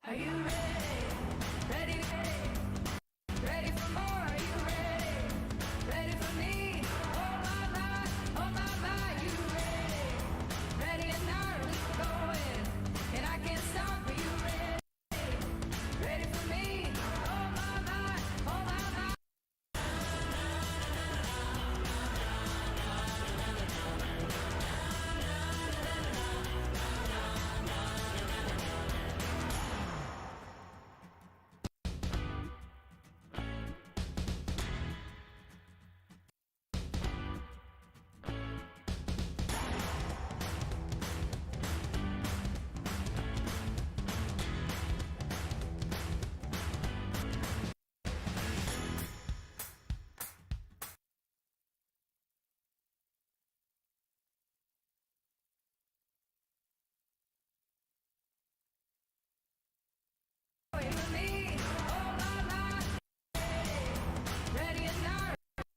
Are you ready? Ready, ready? Ready for more? Are you ready? Ready for me? Oh my, you ready? Ready and now we're going, and I can't stop. Are you ready? Ready for me? Oh my, oh my. Ready for me? Oh my, ready and now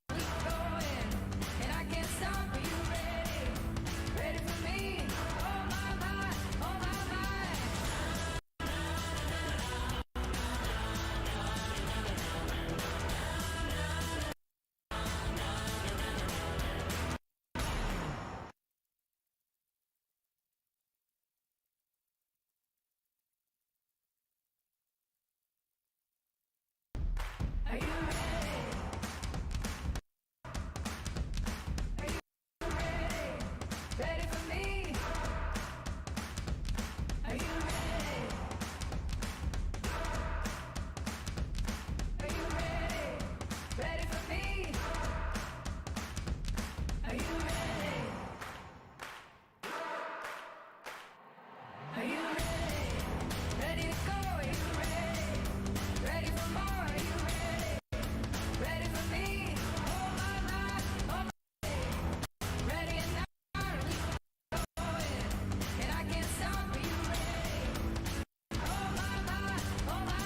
we're going, and I can't stop. Are you ready? Ready for me? Oh my, oh my. Are you ready? Ready for me? Are you ready? Are you ready? Ready for me? Are you ready? Are you ready? Ready to go? Are you ready? Ready for more? Are you ready? Ready for me? Oh my, oh my. Ready and now we're going, and I can't stop. Are you ready? Oh my, oh my.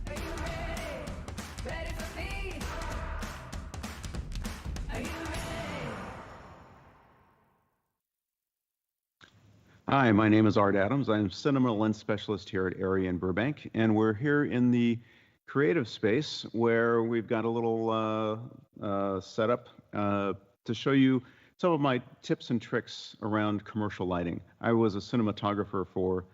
Are you ready? Ready for me? Are you ready? Hi, my name is Art Adams. I'm cinema lens specialist here at ARRI in Burbank, and we're here in the creative space where we've got a little setup to show you some of my tips and tricks around commercial lighting. I was a cinematographer for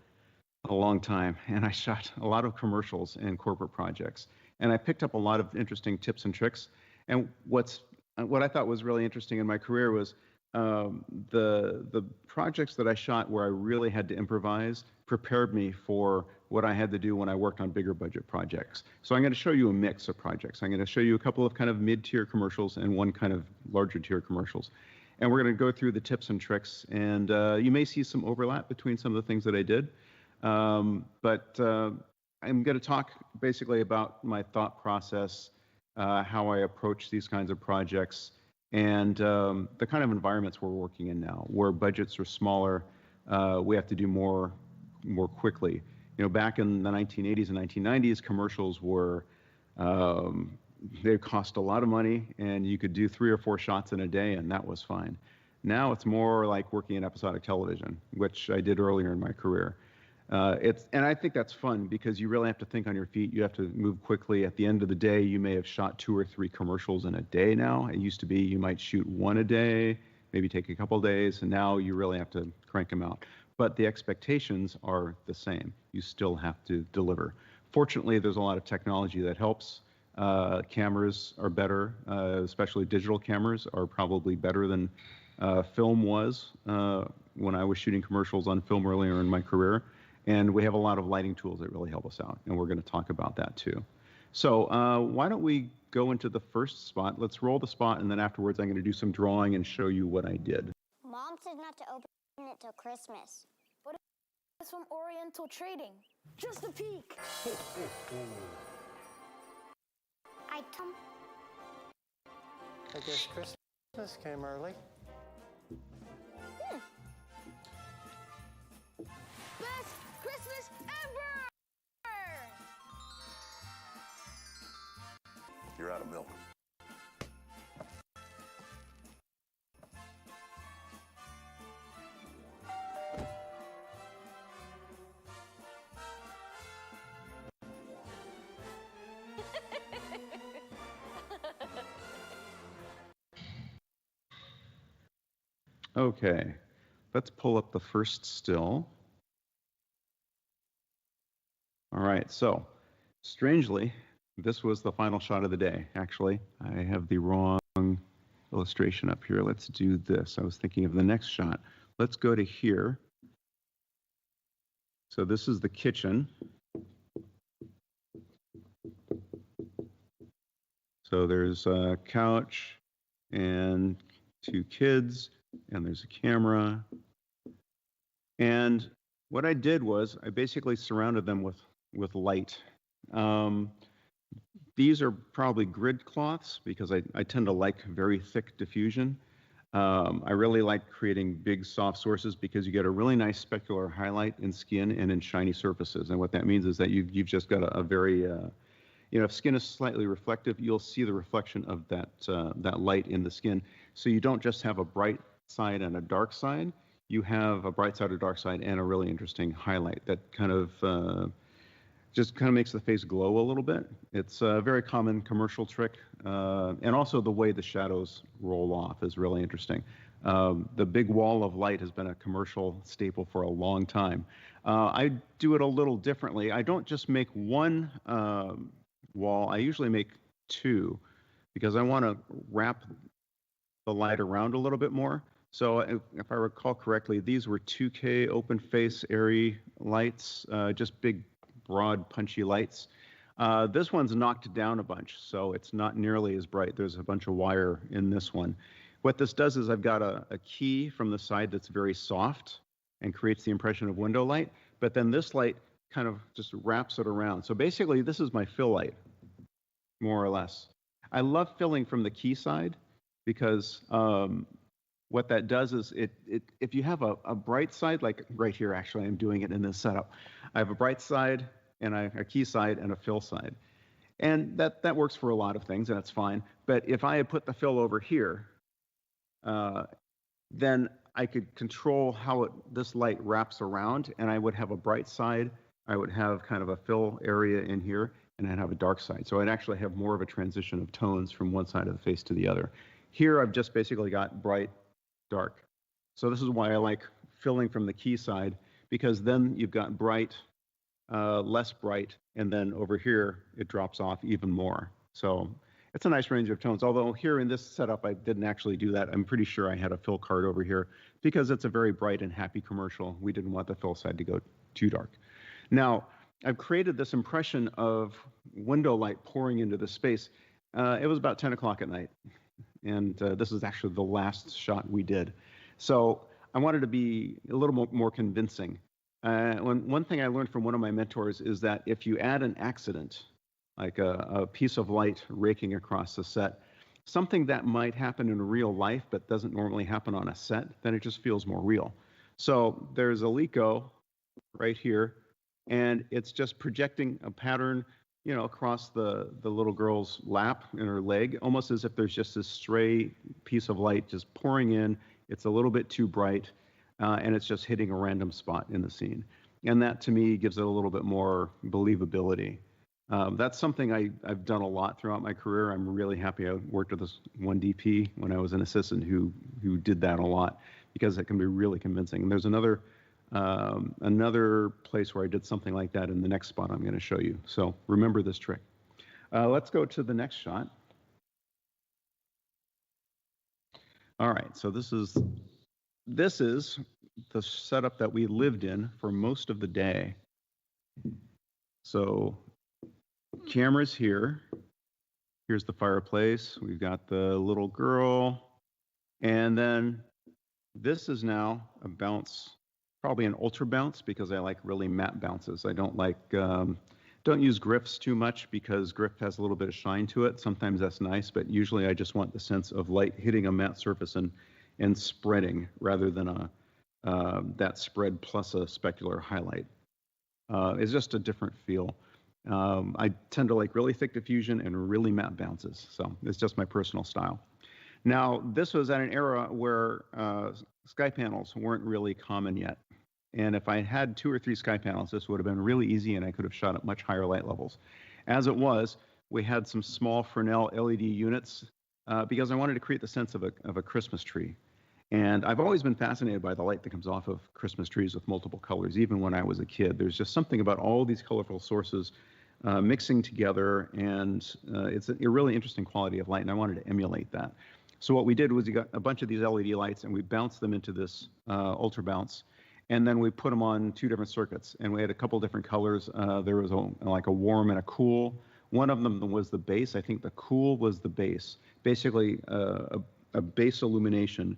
a long time, and I shot a lot of commercials and corporate projects, and I picked up a lot of interesting tips and tricks. And what I thought was really interesting in my career was the projects that I shot where I really had to improvise prepared me for what I had to do when I worked on bigger budget projects. So I'm going to show you a mix of projects. I'm going to show you a couple of kind of mid-tier commercials and one kind of larger tier commercials. And we're going to go through the tips and tricks, and you may see some overlap between some of the things that I did. But I'm going to talk basically about my thought process, how I approach these kinds of projects, and the kind of environments we're working in now, where budgets are smaller, we have to do more quickly. You know, back in the 1980s and 1990s, commercials were they cost a lot of money, and you could do 3 or 4 shots in a day, and that was fine. Now it's more like working in episodic television, which I did earlier in my career. And I think that's fun because you really have to think on your feet. You have to move quickly. At the end of the day, you may have shot 2 or 3 commercials in a day now. It used to be you might shoot 1 a day, maybe take a couple days, and now you really have to crank them out. But the expectations are the same. You still have to deliver. Fortunately, there's a lot of technology that helps. Cameras are better, especially digital cameras are probably better than film was when I was shooting commercials on film earlier in my career. And we have a lot of lighting tools that really help us out, and we're going to talk about that too. So why don't we go into the first spot? Let's roll the spot, and then afterwards I'm going to do some drawing and show you what I did. Mom said not to open it till Christmas. But it's from Oriental Trading. Just a peek. I told I guess Christmas came early. Best Christmas ever! You're out of milk. Okay, let's pull up the first still. All right, so strangely, this was the final shot of the day. Actually, I have the wrong illustration up here. Let's do this. I was thinking of the next shot. Let's go to here. So this is the kitchen. So there's a couch and 2 kids, and there's a camera. And what I did was I basically surrounded them with light. These are probably grid cloths because I tend to like very thick diffusion. I really like creating big soft sources because you get a really nice specular highlight in skin and in shiny surfaces. And what that means is that you've just got a very, if skin is slightly reflective, you'll see the reflection of that light in the skin. So you don't just have a bright side and a dark side. You have a bright side, a dark side, and a really interesting highlight that just makes the face glow a little bit. It's a very common commercial trick. And also the way the shadows roll off is really interesting. The big wall of light has been a commercial staple for a long time. I do it a little differently. I don't just make one wall. I usually make 2 because I want to wrap the light around a little bit more. So if I recall correctly, these were 2K open face ARRI lights, just big, broad, punchy lights. This one's knocked down a bunch, so it's not nearly as bright. There's a bunch of wire in this one. What this does is I've got a key from the side that's very soft and creates the impression of window light, but then this light kind of just wraps it around. So basically, this is my fill light, more or less. I love filling from the key side because what that does is if you have a bright side, like right here, actually, I'm doing it in this setup. I have a bright side and a key side and a fill side. And that works for a lot of things, and that's fine. But if I had put the fill over here, then I could control how this light wraps around, and I would have a bright side, I would have kind of a fill area in here, and I'd have a dark side. So I'd actually have more of a transition of tones from one side of the face to the other. Here, I've just basically got bright, dark. So this is why I like filling from the key side, because then you've got bright, less bright, and then over here, it drops off even more. So it's a nice range of tones, although here in this setup, I didn't actually do that. I'm pretty sure I had a fill card over here because it's a very bright and happy commercial. We didn't want the fill side to go too dark. Now, I've created this impression of window light pouring into the space. It was about 10 o'clock at night, and this is actually the last shot we did. So I wanted to be a little more convincing. One thing I learned from one of my mentors is that if you add an accident, like a piece of light raking across the set, something that might happen in real life but doesn't normally happen on a set, then it just feels more real. So there's a Lico right here, and it's just projecting a pattern, across the little girl's lap and her leg, almost as if there's just this stray piece of light just pouring in. It's a little bit too bright, and it's just hitting a random spot in the scene. And that to me gives it a little bit more believability. That's something I've done a lot throughout my career. I'm really happy I worked with this one DP when I was an assistant who did that a lot, because it can be really convincing. And there's another place where I did something like that in the next spot I'm going to show you. So remember this trick. Let's go to the next shot. All right, so this is the setup that we lived in for most of the day. So camera's here. Here's the fireplace. We've got the little girl. And then this is now a bounce, probably an ultra bounce, because I like really matte bounces. I don't like, don't use griffs too much, because griff has a little bit of shine to it. Sometimes that's nice, but usually I just want the sense of light hitting a matte surface and spreading, rather than that spread plus a specular highlight. It's just a different feel. I tend to like really thick diffusion and really matte bounces, so it's just my personal style. Now, this was at an era where sky panels weren't really common yet. And if I had 2 or 3 sky panels, this would have been really easy, and I could have shot at much higher light levels. As it was, we had some small Fresnel LED units because I wanted to create the sense of a Christmas tree. And I've always been fascinated by the light that comes off of Christmas trees with multiple colors, even when I was a kid. There's just something about all these colorful sources mixing together, and it's a really interesting quality of light, and I wanted to emulate that. So what we did was we got a bunch of these LED lights, and we bounced them into this ultra bounce, and then we put them on 2 different circuits, and we had a couple different colors. There was like a warm and a cool. One of them was the base. I think the cool was the base. Basically, a base illumination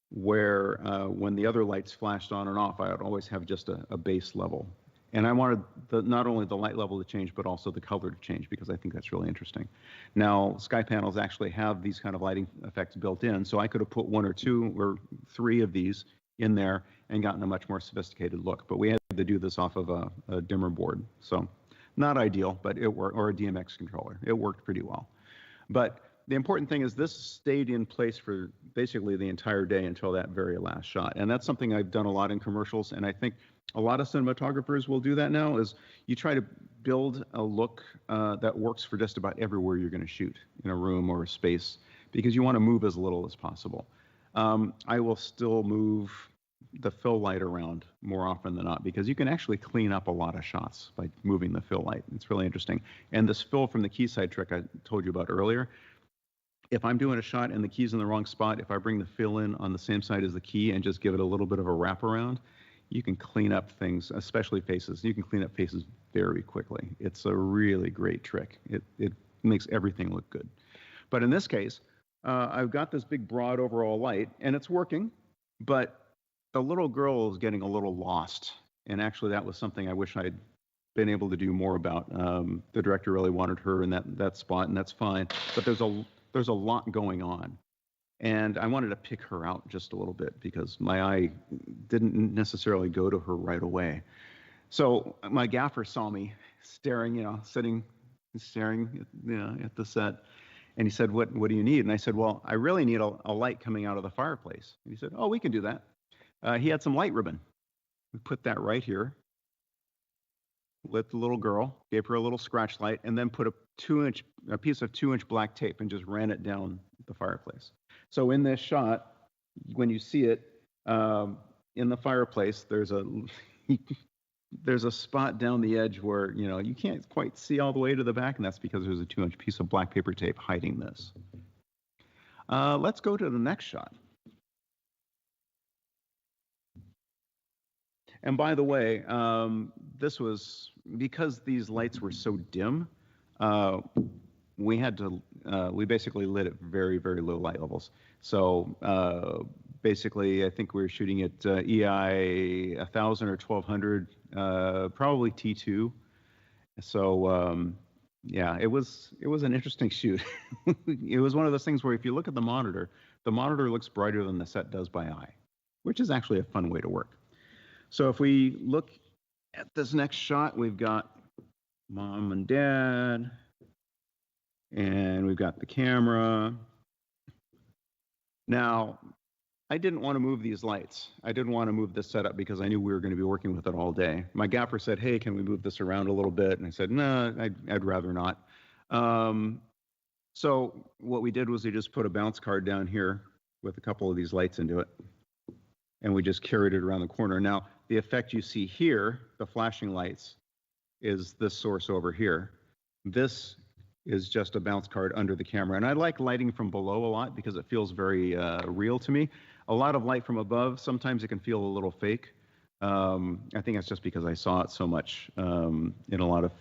where when the other lights flashed on and off, I would always have just a base level. And I wanted not only the light level to change, but also the color to change, because I think that's really interesting. Now, sky panels actually have these kind of lighting effects built in, so I could have put 1 or 2 or 3 of these in there and gotten a much more sophisticated look. But we had to do this off of a dimmer board. So not ideal, but it worked, or a DMX controller. It worked pretty well. But the important thing is this stayed in place for basically the entire day until that very last shot. And that's something I've done a lot in commercials, and I think a lot of cinematographers will do that now, is you try to build a look that works for just about everywhere you're going to shoot, in a room or a space, because you want to move as little as possible. I will still move the fill light around more often than not, because you can actually clean up a lot of shots by moving the fill light. It's really interesting. And this fill from the Keyside trick I told you about earlier, if I'm doing a shot and the key's in the wrong spot, if I bring the fill in on the same side as the key and just give it a little bit of a wraparound, you can clean up things, especially faces. You can clean up faces very quickly. It's a really great trick. It makes everything look good. But in this case, I've got this big broad overall light, and it's working, but the little girl is getting a little lost. And actually, that was something I wish I'd been able to do more about. The director really wanted her in that spot, and that's fine. But there's a lot going on. And I wanted to pick her out just a little bit, because my eye didn't necessarily go to her right away. So my gaffer saw me staring, staring at the set. And he said, what do you need? And I said, well, I really need a light coming out of the fireplace. And he said, oh, we can do that. He had some light ribbon. We put that right here, lit the little girl, gave her a little scratch light, and then put a piece of 2-inch black tape and just ran it down the fireplace. So in this shot, when you see it in the fireplace, there's a spot down the edge where you can't quite see all the way to the back, and that's because there's a 2-inch piece of black paper tape hiding this. Let's go to the next shot. And by the way, this was because these lights were so dim. We basically lit at very, very low light levels. So basically, I think we were shooting at EI 1000 or 1200, probably T2. So yeah, it was an interesting shoot. It was one of those things where if you look at the monitor looks brighter than the set does by eye, which is actually a fun way to work. So if we look at this next shot, we've got mom and dad, and we've got the camera. Now, I didn't want to move these lights. I didn't want to move this setup because I knew we were going to be working with it all day. My gaffer said, hey, can we move this around a little bit? And I said, no, I'd rather not. So what we did was we just put a bounce card down here with a couple of these lights into it, and we just carried it around the corner. Now, the effect you see here, the flashing lights, is this source over here. This is just a bounce card under the camera. And I like lighting from below a lot because it feels very real to me. A lot of light from above, sometimes it can feel a little fake. I think that's just because I saw it so much in a lot of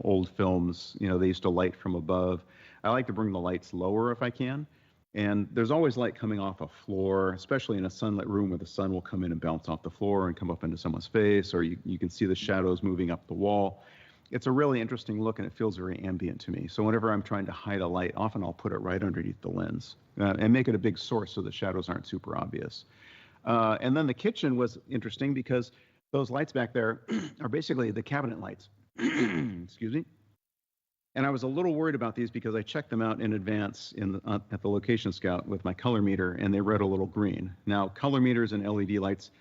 old films. They used to light from above. I like to bring the lights lower if I can. And there's always light coming off a floor, especially in a sunlit room where the sun will come in and bounce off the floor and come up into someone's face, or you can see the shadows moving up the wall. It's a really interesting look, and it feels very ambient to me. So whenever I'm trying to hide a light, often I'll put it right underneath the lens and make it a big source so the shadows aren't super obvious. And then the kitchen was interesting because those lights back there are basically the cabinet lights. Excuse me. And I was a little worried about these because I checked them out in advance at the location scout with my color meter, and they read a little green. Now, color meters and LED lights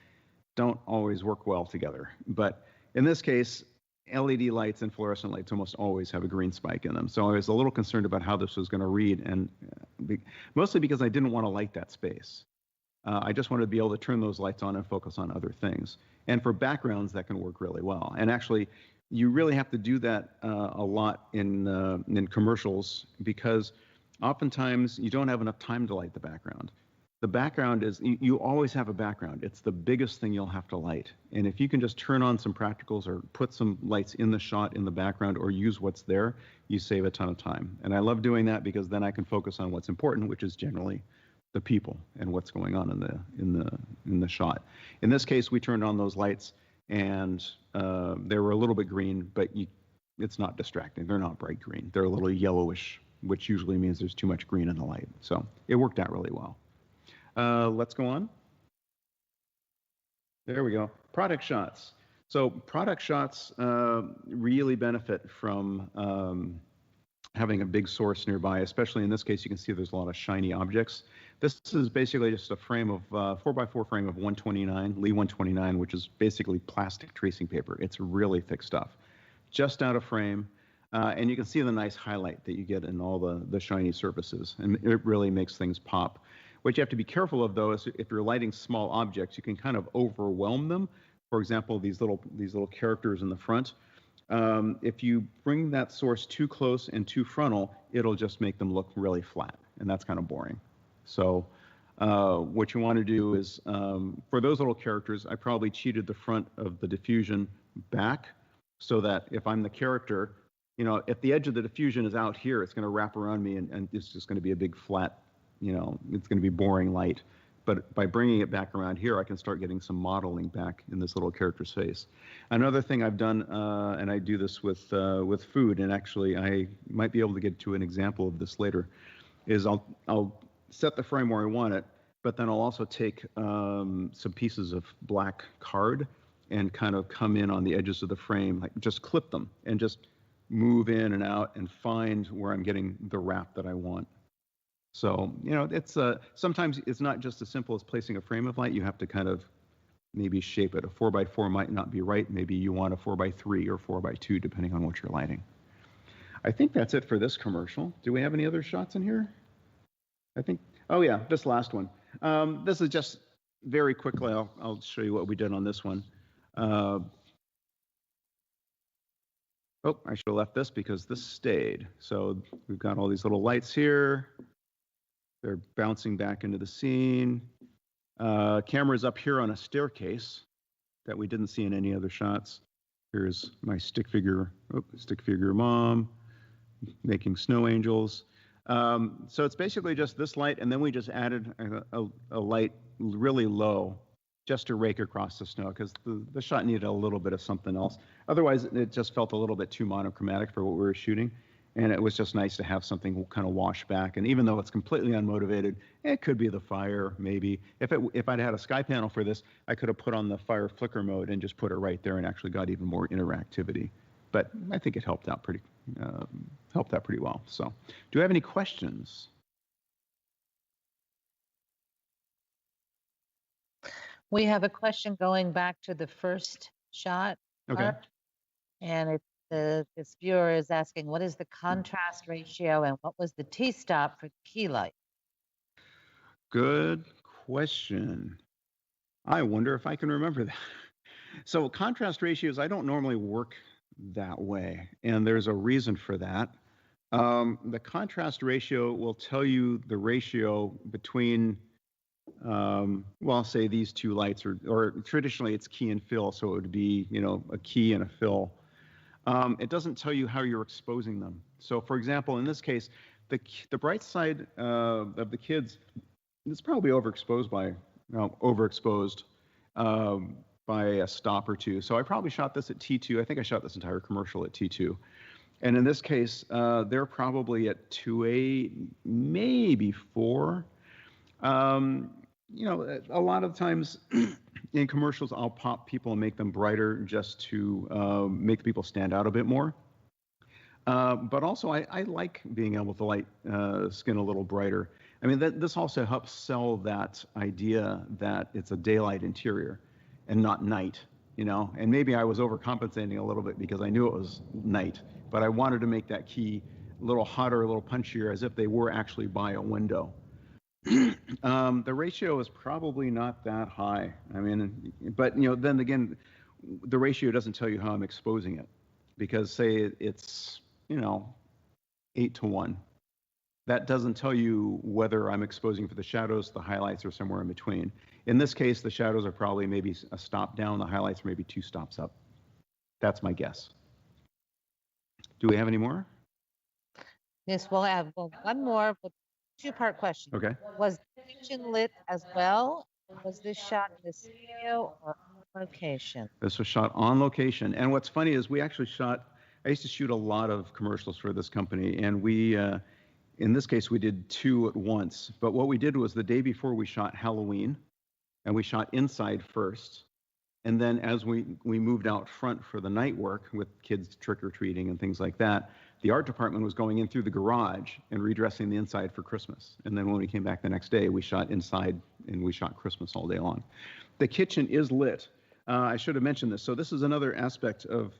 don't always work well together. But in this case, LED lights and fluorescent lights almost always have a green spike in them. So I was a little concerned about how this was going to read, and mostly because I didn't want to light that space. I just wanted to be able to turn those lights on and focus on other things. And for backgrounds, that can work really well. And actually, you really have to do that a lot in commercials because oftentimes you don't have enough time to light the background. The background is, you always have a background. It's the biggest thing you'll have to light. And if you can just turn on some practicals or put some lights in the shot in the background or use what's there, you save a ton of time. And I love doing that because then I can focus on what's important, which is generally the people and what's going on in the shot. In this case, we turned on those lights and they were a little bit green, but it's not distracting. They're not bright green. They're a little yellowish, which usually means there's too much green in the light. So it worked out really well. Let's go on. There we go. Product shots. So product shots really benefit from having a big source nearby, especially in this case, you can see there's a lot of shiny objects. This is basically just a frame of 4x4 frame of 129, Lee 129, which is basically plastic tracing paper. It's really thick stuff. Just out of frame. And you can see the nice highlight that you get in all the shiny surfaces. And it really makes things pop. What you have to be careful of, though, is if you're lighting small objects, you can kind of overwhelm them. For example, these little characters in the front. If you bring that source too close and too frontal, it'll just make them look really flat, and that's kind of boring. So what you want to do is, for those little characters, I probably cheated the front of the diffusion back so that if I'm the character, if the edge of the diffusion is out here, it's going to wrap around me, and it's just going to be a big flat, it's going to be boring light. But by bringing it back around here, I can start getting some modeling back in this little character's face. Another thing I've done, and I do this with food, and actually I might be able to get to an example of this later, is I'll set the frame where I want it, but then I'll also take some pieces of black card and kind of come in on the edges of the frame, like just clip them and just move in and out and find where I'm getting the wrap that I want. So, it's sometimes it's not just as simple as placing a frame of light. You have to kind of maybe shape it. A 4x4 might not be right. Maybe you want a 4x3 or 4x2, depending on what you're lighting. I think that's it for this commercial. Do we have any other shots in here? I think, oh yeah, this last one. This is just very quickly, I'll show you what we did on this one. Oh, I should have left this because this stayed. So we've got all these little lights here. They're bouncing back into the scene. Camera's up here on a staircase that we didn't see in any other shots. Here's my stick figure mom making snow angels. So it's basically just this light, and then we just added a light really low just to rake across the snow because the shot needed a little bit of something else. Otherwise, it just felt a little bit too monochromatic for what we were shooting. And it was just nice to have something kind of wash back. And even though it's completely unmotivated, it could be the fire, maybe. If I'd had a sky panel for this, I could have put on the fire flicker mode and just put it right there and actually got even more interactivity. But I think it helped out pretty well. So, do you have any questions? We have a question going back to the first shot. Okay. Art, and this viewer is asking, what is the contrast ratio and what was the T-stop for the key light? Good question. I wonder if I can remember that. So contrast ratios, I don't normally work that way, and there's a reason for that. The contrast ratio will tell you the ratio between, well, say these two lights, or traditionally it's key and fill, so it would be, a key and a fill. It doesn't tell you how you're exposing them. So, for example, in this case, the bright side of the kids is probably overexposed by a stop or two. So I probably shot this at T2. I think I shot this entire commercial at T2. And in this case, they're probably at 2.8, maybe 4. A lot of times in commercials, I'll pop people and make them brighter just to make people stand out a bit more. But also, I like being able to light skin a little brighter. I mean, this also helps sell that idea that it's a daylight interior and not night, And maybe I was overcompensating a little bit because I knew it was night, but I wanted to make that key a little hotter, a little punchier, as if they were actually by a window. The ratio is probably not that high. I mean, but then again, the ratio doesn't tell you how I'm exposing it, because say it's 8-to-1. That doesn't tell you whether I'm exposing for the shadows, the highlights, or somewhere in between. In this case, the shadows are probably maybe a stop down, the highlights are maybe 2 stops up. That's my guess. Do we have any more? Yes, we'll have one more, but two-part question. Okay. Was the kitchen lit as well? Was this shot in the studio or on location? This was shot on location. And what's funny is I used to shoot a lot of commercials for this company, and we, in this case, we did 2 at once. But what we did was the day before we shot Halloween, and we shot inside first. And then as we moved out front for the night work with kids trick-or-treating and things like that, the art department was going in through the garage and redressing the inside for Christmas. And then when we came back the next day, we shot inside and we shot Christmas all day long. The kitchen is lit. I should have mentioned this. So this is another aspect of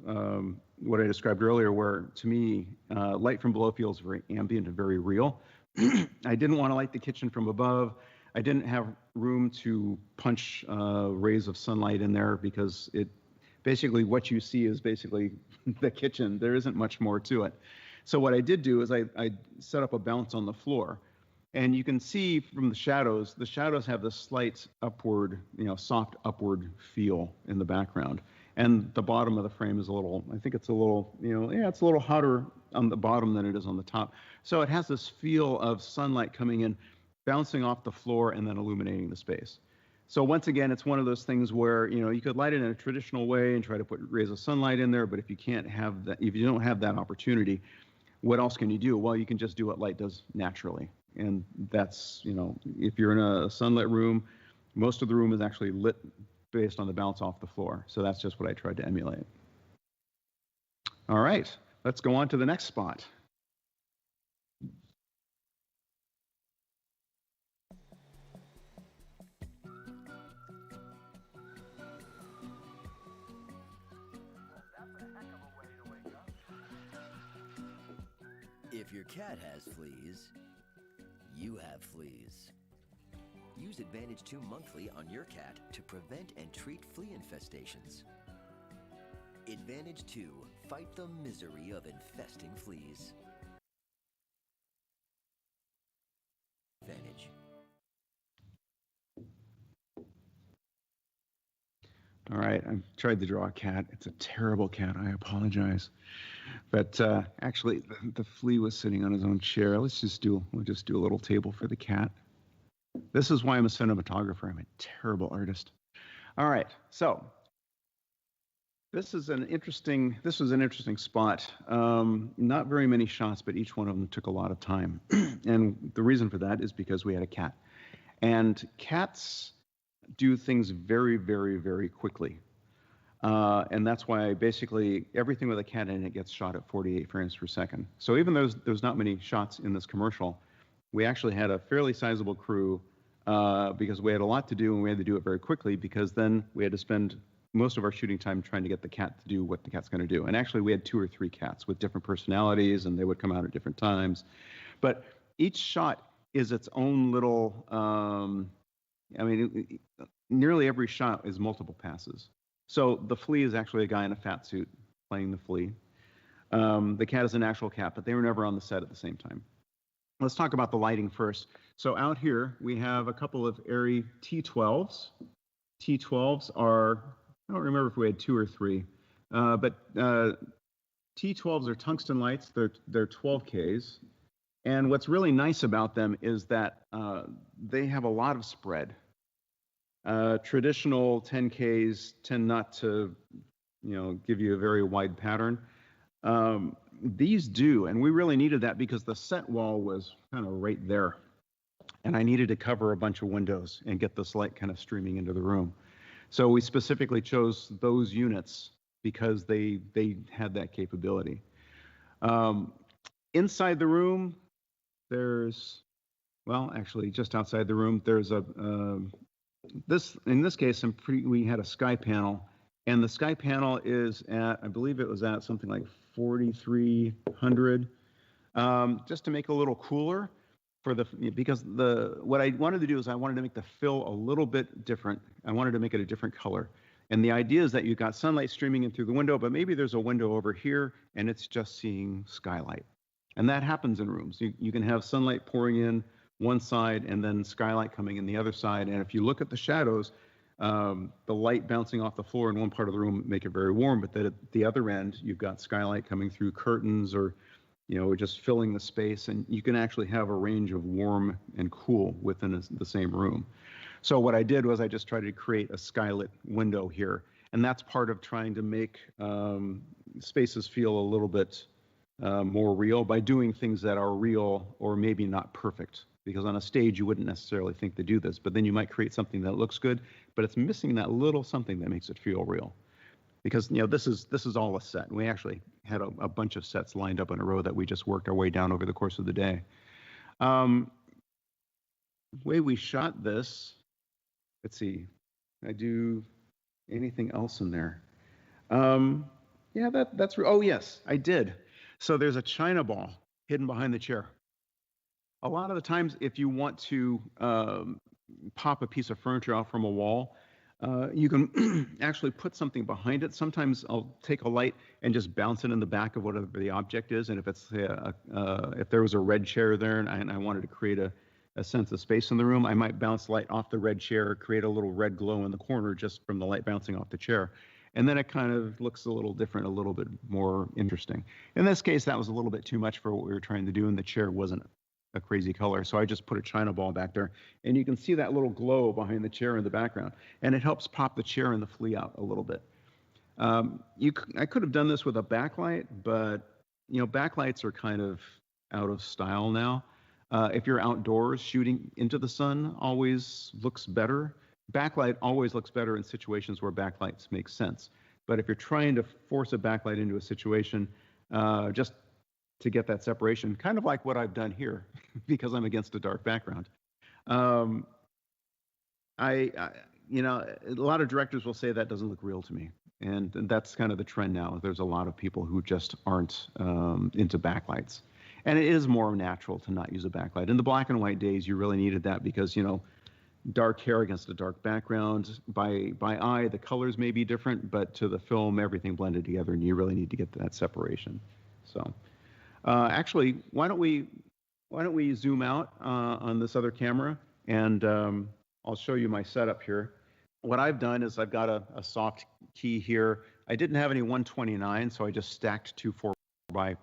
what I described earlier, where to me, light from below feels very ambient and very real. I didn't want to light the kitchen from above. I didn't have room to punch rays of sunlight in there, because basically what you see is basically the kitchen. There isn't much more to it. So what I did do is I set up a bounce on the floor. And you can see from the shadows have this slight upward, soft upward feel in the background. And the bottom of the frame is it's a little hotter on the bottom than it is on the top. So it has this feel of sunlight coming in, bouncing off the floor and then illuminating the space. So once again, it's one of those things where, you could light it in a traditional way and try to put rays of sunlight in there, but if you don't have that opportunity, what else can you do? Well, you can just do what light does naturally. And that's, if you're in a sunlit room, most of the room is actually lit based on the bounce off the floor. So that's just what I tried to emulate. All right, let's go on to the next spot. If your cat has fleas, you have fleas. Use Advantage 2 monthly on your cat to prevent and treat flea infestations. Advantage 2, fight the misery of infesting fleas. Advantage. All right, I've tried to draw a cat. It's a terrible cat. I apologize. But actually, the flea was sitting on his own chair. We'll just do a little table for the cat. This is why I'm a cinematographer. I'm a terrible artist. All right, so this was an interesting spot. Not very many shots, but each one of them took a lot of time. And the reason for that is because we had a cat. And cats do things very, very, very quickly. And that's why basically everything with a cat in it gets shot at 48 frames per second. So even though there's not many shots in this commercial, we actually had a fairly sizable crew because we had a lot to do and we had to do it very quickly because then we had to spend most of our shooting time trying to get the cat to do what the cat's going to do. And actually, we had 2 or 3 cats with different personalities, and they would come out at different times. But each shot is its own little. Nearly every shot is multiple passes. So the flea is actually a guy in a fat suit playing the flea. The cat is an actual cat, but they were never on the set at the same time. Let's talk about the lighting first. So out here, we have a couple of ARRI T12s. T12s are, I don't remember if we had 2 or 3, but T12s are tungsten lights. They're 12Ks. And what's really nice about them is that they have a lot of spread. Traditional 10Ks tend not to, give you a very wide pattern. These do, and we really needed that because the set wall was kind of right there. And I needed to cover a bunch of windows and get this light kind of streaming into the room. So we specifically chose those units because they had that capability. Inside the room, actually just outside the room, there's in this case, we had a sky panel, and the sky panel is at, I believe it was at something like 4,300, just to make it a little cooler because what I wanted to do is I wanted to make the fill a little bit different. I wanted to make it a different color. And the idea is that you've got sunlight streaming in through the window, but maybe there's a window over here and it's just seeing skylight. And that happens in rooms. You can have sunlight pouring in one side and then skylight coming in the other side. And if you look at the shadows, the light bouncing off the floor in one part of the room make it very warm, but then at the other end, you've got skylight coming through curtains or just filling the space, and you can actually have a range of warm and cool within the same room. So what I did was I just tried to create a skylit window here, and that's part of trying to make spaces feel a little bit more real by doing things that are real or maybe not perfect. Because on a stage, you wouldn't necessarily think to do this, but then you might create something that looks good, but it's missing that little something that makes it feel real. Because this is all a set. We actually had a bunch of sets lined up in a row that we just worked our way down over the course of the day. The way we shot this, let's see, did I do anything else in there? Yeah, that's, oh yes, I did. So there's a China ball hidden behind the chair. A lot of the times, if you want to pop a piece of furniture out from a wall, you can actually put something behind it. Sometimes I'll take a light and just bounce it in the back of whatever the object is. And if it's if there was a red chair there and I wanted to create a sense of space in the room, I might bounce light off the red chair, create a little red glow in the corner just from the light bouncing off the chair. And then it kind of looks a little different, a little bit more interesting. In this case, that was a little bit too much for what we were trying to do, and the chair wasn't a crazy color. So I just put a China ball back there, and you can see that little glow behind the chair in the background, and it helps pop the chair and the flea out a little bit. I could have done this with a backlight, but backlights are kind of out of style now. If you're outdoors, shooting into the sun always looks better. Backlight always looks better in situations where backlights make sense. But if you're trying to force a backlight into a situation, just to get that separation, kind of like what I've done here, because I'm against a dark background. A lot of directors will say that doesn't look real to me, and that's kind of the trend now. There's a lot of people who just aren't into backlights, and it is more natural to not use a backlight. In the black and white days, you really needed that because dark hair against a dark background. By eye, the colors may be different, but to the film, everything blended together, and you really need to get that separation. So. Actually, why don't we zoom out on this other camera, and I'll show you my setup here. What I've done is I've got a soft key here. I didn't have any 129, so I just stacked 2 4x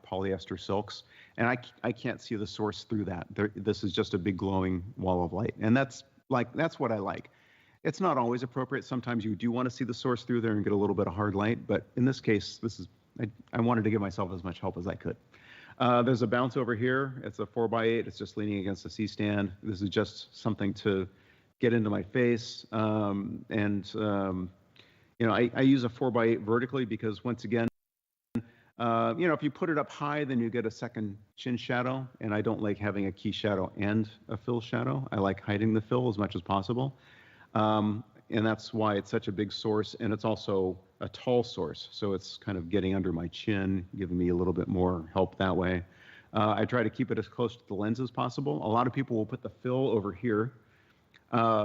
polyester silks, and I can't see the source through that. This is just a big glowing wall of light, and that's what I like. It's not always appropriate. Sometimes you do want to see the source through there and get a little bit of hard light, but in this case, I wanted to give myself as much help as I could. There's a bounce over here. It's a 4x8. It's just leaning against the C-stand. This is just something to get into my face. I use a 4x8 vertically because, once again, If you put it up high, then you get a second chin shadow, and I don't like having a key shadow and a fill shadow. I like hiding the fill as much as possible. And that's why it's such a big source, and it's also a tall source, so it's kind of getting under my chin, giving me a little bit more help that way. I try to keep it as close to the lens as possible. A lot of people will put the fill over here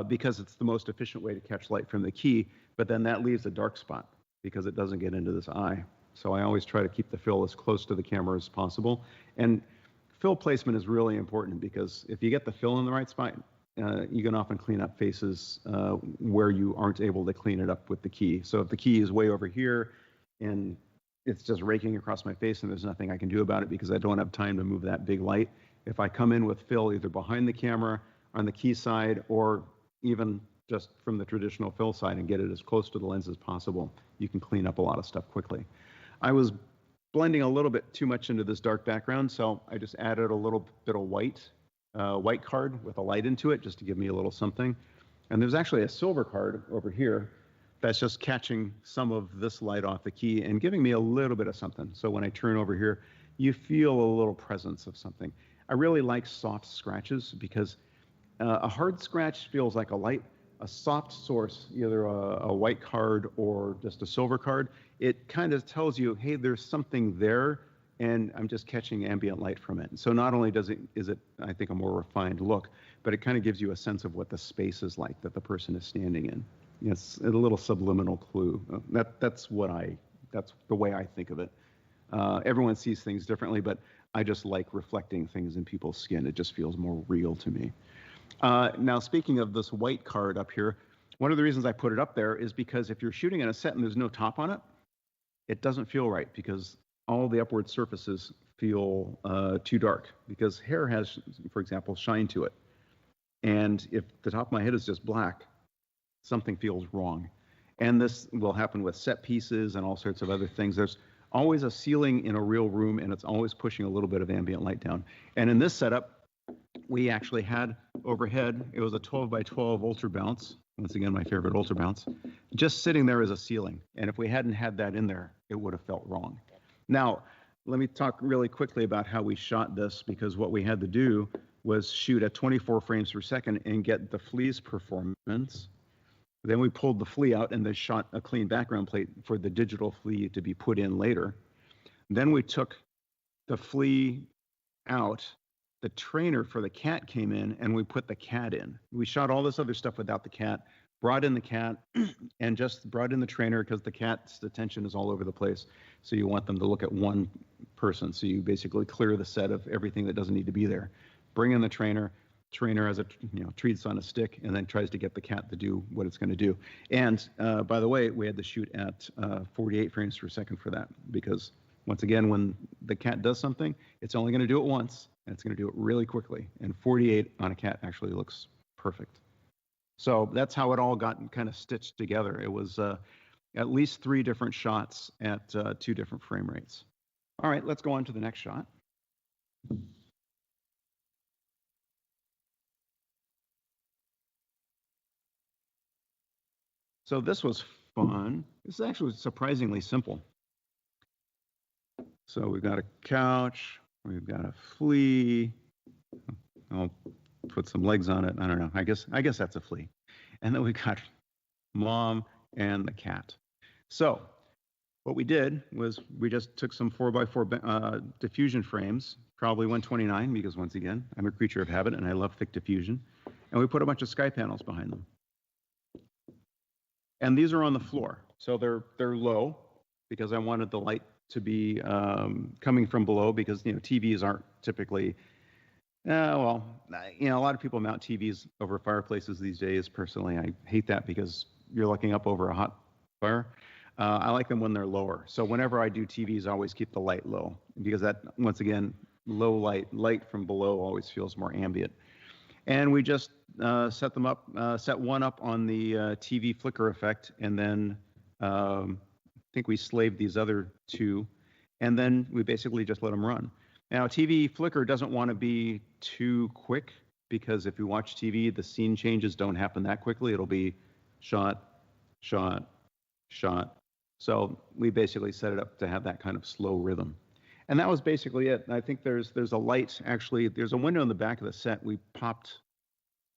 because it's the most efficient way to catch light from the key, but then that leaves a dark spot because it doesn't get into this eye. So I always try to keep the fill as close to the camera as possible. And fill placement is really important because if you get the fill in the right spot, you can often clean up faces where you aren't able to clean it up with the key. So if the key is way over here and it's just raking across my face and there's nothing I can do about it because I don't have time to move that big light, if I come in with fill either behind the camera, on the key side, or even just from the traditional fill side and get it as close to the lens as possible, you can clean up a lot of stuff quickly. I was blending a little bit too much into this dark background, so I just added a little bit of white card with a light into it just to give me a little something. And there's actually a silver card over here that's just catching some of this light off the key and giving me a little bit of something. So when I turn over here, you feel a little presence of something. I really like soft scratches because a hard scratch feels like a light. A soft source, either a white card or just a silver card, it kind of tells you, hey, there's something there, and I'm just catching ambient light from it. So not only is it, I think, a more refined look, but it kind of gives you a sense of what the space is like that the person is standing in. It's a little subliminal clue. That's the way I think of it. Everyone sees things differently, but I just like reflecting things in people's skin. It just feels more real to me. Now, speaking of this white card up here, one of the reasons I put it up there is because if you're shooting in a set and there's no top on it, it doesn't feel right because all the upward surfaces feel too dark because hair has, for example, shine to it. And if the top of my head is just black, something feels wrong. And this will happen with set pieces and all sorts of other things. There's always a ceiling in a real room, and it's always pushing a little bit of ambient light down. And in this setup, we actually had overhead, it was a 12 by 12 ultra bounce. Once again, my favorite ultra bounce, just sitting there as a ceiling. And if we hadn't had that in there, it would have felt wrong. Now, let me talk really quickly about how we shot this, because what we had to do was shoot at 24 frames per second and get the flea's performance. Then we pulled the flea out and then shot a clean background plate for the digital flea to be put in later. Then we took the flea out. The trainer for the cat came in and we put the cat in. We shot all this other stuff without the cat, brought in the cat, and just brought in the trainer because the cat's attention is all over the place. So you want them to look at one person. So you basically clear the set of everything that doesn't need to be there. Bring in the trainer. Trainer has a treats on a stick and then tries to get the cat to do what it's going to do. And by the way, we had to shoot at 48 frames per second for that because once again, when the cat does something, it's only going to do it once and it's going to do it really quickly. And 48 on a cat actually looks perfect. So that's how it all got kind of stitched together. It was at least 3 different shots at 2 different frame rates. All right, let's go on to the next shot. So this was fun. This is actually surprisingly simple. So we've got a couch, we've got a flea. I'll put some legs on it. I don't know. I guess that's a flea. And then we got mom and the cat. So what we did was we just took some 4x4 diffusion frames, probably 129, because once again, I'm a creature of habit and I love thick diffusion. And we put a bunch of sky panels behind them. And these are on the floor. So they're low because I wanted the light to be coming from below because, TVs aren't typically, a lot of people mount TVs over fireplaces these days. Personally, I hate that because you're looking up over a hot fire. I like them when they're lower. So whenever I do TVs, I always keep the light low because that, once again, low light from below always feels more ambient. And we just set them up, set one up on the TV flicker effect, and then I think we slaved these other 2, and then we basically just let them run. Now, TV flicker doesn't want to be too quick because if you watch TV, the scene changes don't happen that quickly. It'll be shot, shot, shot, So we basically set it up to have that kind of slow rhythm. And that was basically it. I think there's a light, actually, there's a window in the back of the set. We popped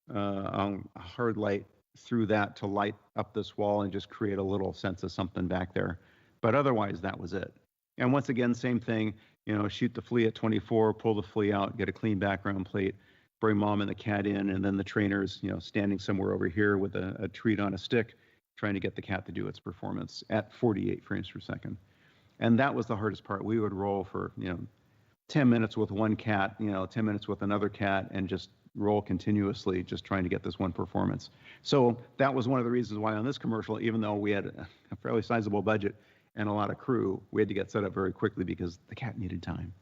a hard light through that to light up this wall and just create a little sense of something back there. But otherwise, that was it. And once again, same thing, shoot the flea at 24, pull the flea out, get a clean background plate, bring mom and the cat in, and then the trainer's, standing somewhere over here with a treat on a stick, trying to get the cat to do its performance at 48 frames per second. And that was the hardest part. We would roll for, 10 minutes with one cat, 10 minutes with another cat, and just roll continuously, just trying to get this one performance. So that was one of the reasons why on this commercial, even though we had a fairly sizable budget and a lot of crew, we had to get set up very quickly because the cat needed time.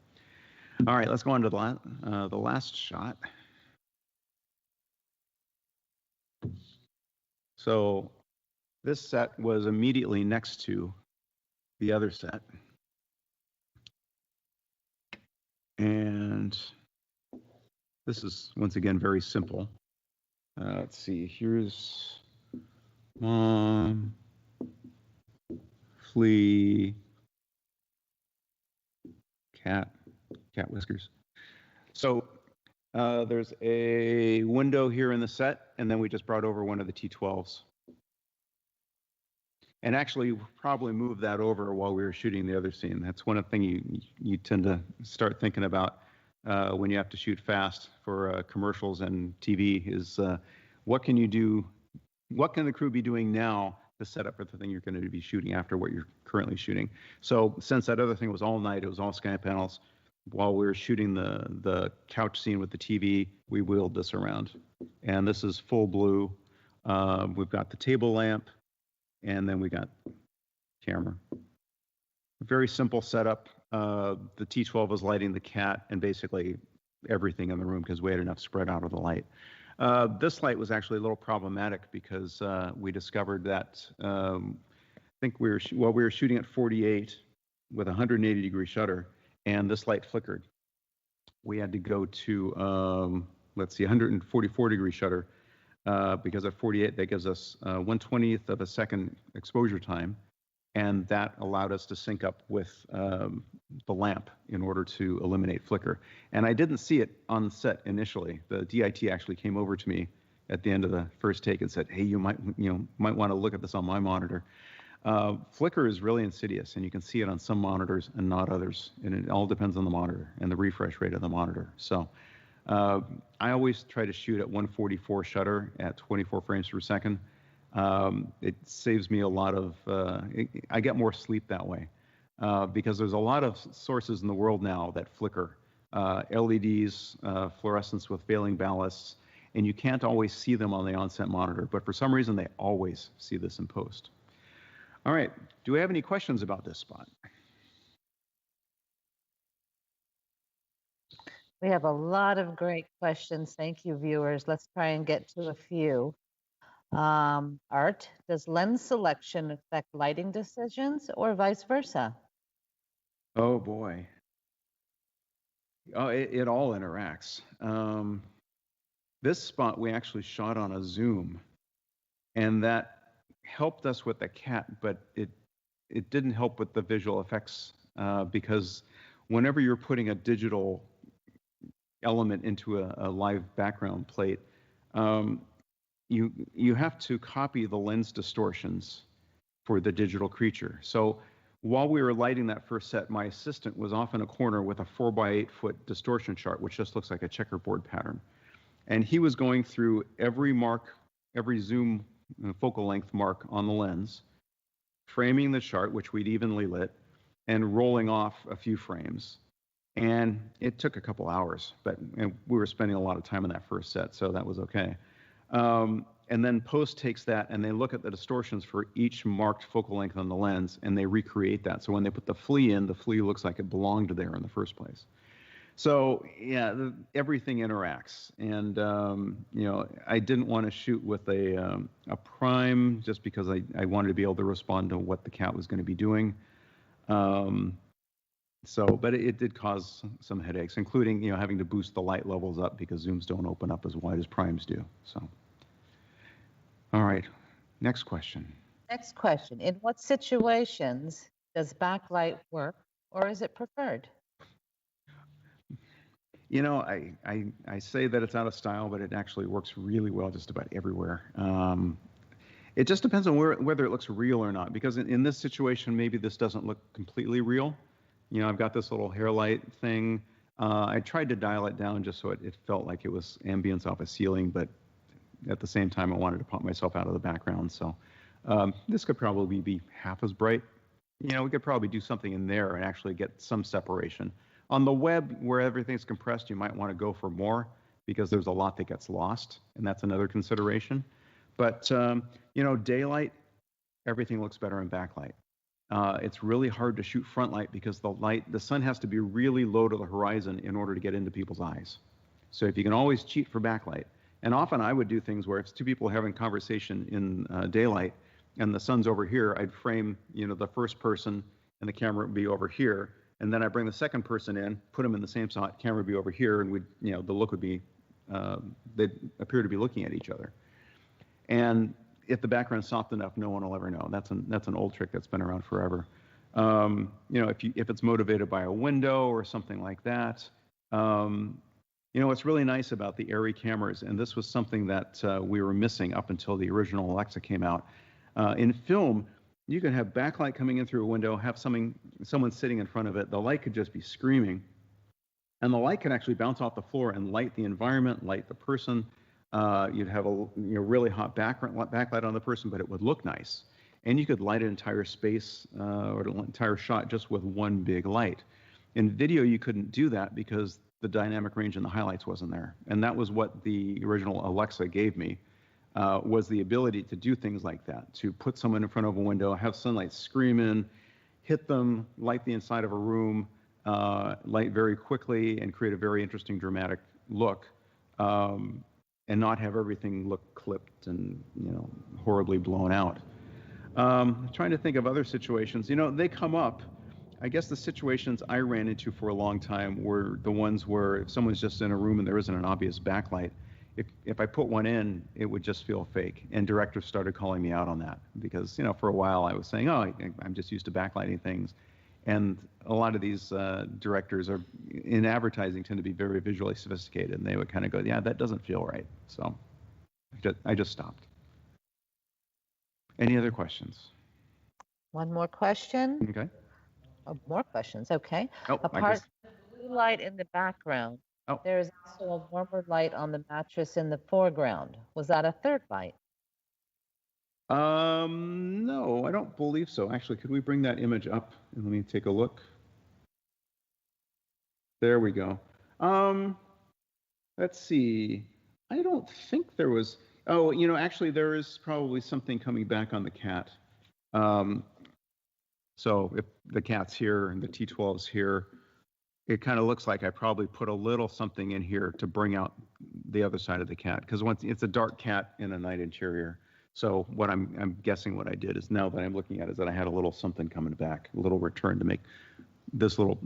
All right, let's go on to the last shot. So this set was immediately next to the other set. And this is, once again, very simple. Let's see, here's mom, flea, cat whiskers. So there's a window here in the set, and then we just brought over one of the T12s. And actually, probably moved that over while we were shooting the other scene. That's one of the things you tend to start thinking about when you have to shoot fast for commercials and TV is what can you do? What can the crew be doing now to set up for the thing you're going to be shooting after what you're currently shooting? So since that other thing was all night, it was all sky panels. While we were shooting the couch scene with the TV, we wheeled this around, and this is full blue. We've got the table lamp. And then we got camera. Very simple setup. The T12 was lighting the cat and basically everything in the room because we had enough spread out of the light. This light was actually a little problematic because we discovered that I think we were shooting at 48 with a 180-degree shutter, and this light flickered. We had to go to 144-degree shutter. Because at 48, that gives us 1/20th of a second exposure time, and that allowed us to sync up with the lamp in order to eliminate flicker. And I didn't see it on set initially. The DIT actually came over to me at the end of the first take and said, "Hey, you might want to look at this on my monitor." Flicker is really insidious, and you can see it on some monitors and not others, and it all depends on the monitor and the refresh rate of the monitor. So. I always try to shoot at 144 shutter at 24 frames per second. It saves me a lot of, I get more sleep that way because there's a lot of sources in the world now that flicker. LEDs, fluorescence with failing ballasts, and you can't always see them on the on-set monitor, but for some reason they always see this in post. All right, do we have any questions about this spot? We have a lot of great questions. Thank you, viewers. Let's try and get to a few. Art, does lens selection affect lighting decisions or vice versa? Oh boy. Oh, it all interacts. This spot we actually shot on a zoom, and that helped us with the cat, but it didn't help with the visual effects because whenever you're putting a digital element into a live background plate, you have to copy the lens distortions for the digital creature. So while we were lighting that first set, my assistant was off in a corner with a 4x8 foot distortion chart, which just looks like a checkerboard pattern. And he was going through every mark, every zoom focal length mark on the lens, framing the chart, which we'd evenly lit, and rolling off a few frames. And it took a couple hours, but we were spending a lot of time on that first set, so that was okay. And then post takes that and they look at the distortions for each marked focal length on the lens, and they recreate that. So when they put the flea in, the flea looks like it belonged there in the first place. So yeah, everything interacts. And I didn't want to shoot with a prime just because I wanted to be able to respond to what the cat was going to be doing. But it did cause some headaches, including having to boost the light levels up because zooms don't open up as wide as primes do. So, all right, next question. Next question. In what situations does backlight work, or is it preferred? You know, I say that it's out of style, but it actually works really well just about everywhere. It just depends on whether it looks real or not, because in this situation, maybe this doesn't look completely real. You know, I've got this little hair light thing. I tried to dial it down just so it felt like it was ambience off a ceiling, but at the same time, I wanted to pop myself out of the background. So this could probably be half as bright. You know, we could probably do something in there and actually get some separation. On the web, where everything's compressed, you might want to go for more because there's a lot that gets lost, and that's another consideration. But, you know, daylight, everything looks better in backlight. It's really hard to shoot front light because the sun has to be really low to the horizon in order to get into people's eyes. So if you can always cheat for backlight, and often I would do things where if two people having conversation in daylight and the sun's over here, I'd frame, you know, the first person and the camera would be over here. And then I bring the second person in, put them in the same spot, camera would be over here, and you know, the look would be, they'd appear to be looking at each other. And if the background's soft enough, no one will ever know. That's an old trick that's been around forever. You know, if it's motivated by a window or something like that. You know, what's really nice about the ARRI cameras, and this was something that we were missing up until the original Alexa came out. In film, you can have backlight coming in through a window, have someone sitting in front of it. The light could just be screaming, and the light can actually bounce off the floor and light the environment, light the person. You'd have a really hot backlight on the person, but it would look nice. And you could light an entire space or an entire shot just with one big light. In video, you couldn't do that because the dynamic range and the highlights wasn't there. And that was what the original Alexa gave me. Was the ability to do things like that, to put someone in front of a window, have sunlight scream in, hit them, light the inside of a room, light very quickly, and create a very interesting dramatic look, and not have everything look clipped and, you know, horribly blown out. Trying to think of other situations. You know, they come up. I guess the situations I ran into for a long time were the ones where if someone's just in a room and there isn't an obvious backlight, if I put one in, it would just feel fake. And directors started calling me out on that because, you know, for a while I was saying, oh, I'm just used to backlighting things. And a lot of these directors are in advertising tend to be very visually sophisticated, and they would kind of go, yeah, that doesn't feel right. So I just stopped. Any other questions? One more question. Okay. Oh, more questions. Okay. Oh, Apart from the blue light in the background, Oh. there is also a warmer light on the mattress in the foreground. Was that a third light? No, I don't believe so. Actually, could we bring that image up and let me take a look? There we go. Let's see. I don't think there was. Oh, you know, actually, there is probably something coming back on the cat. So if the cat's here and the T12's here, it kind of looks like I probably put a little something in here to bring out the other side of the cat, because once it's a dark cat in a night interior. So what I'm guessing what I did is, now that I'm looking at it, is that I had a little something coming back, a little return to make this little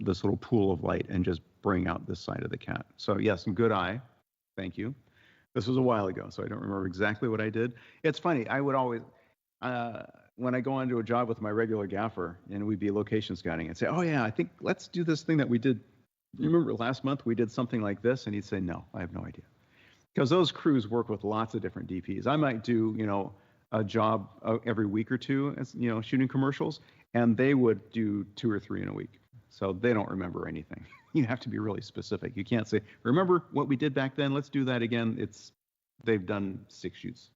pool of light and just bring out this side of the cat. So yes, good eye. Thank you. This was a while ago, so I don't remember exactly what I did. It's funny. I would always, when I go onto a job with my regular gaffer and we'd be location scouting, I'd say, oh yeah, I think let's do this thing that we did. You remember last month we did something like this? And he'd say, no, I have no idea. Because those crews work with lots of different DPs. I might do, you know, a job every week or two, as, you know, shooting commercials, and they would do 2 or 3 in a week. So they don't remember anything. You have to be really specific. You can't say, remember what we did back then? Let's do that again. They've done 6 shoots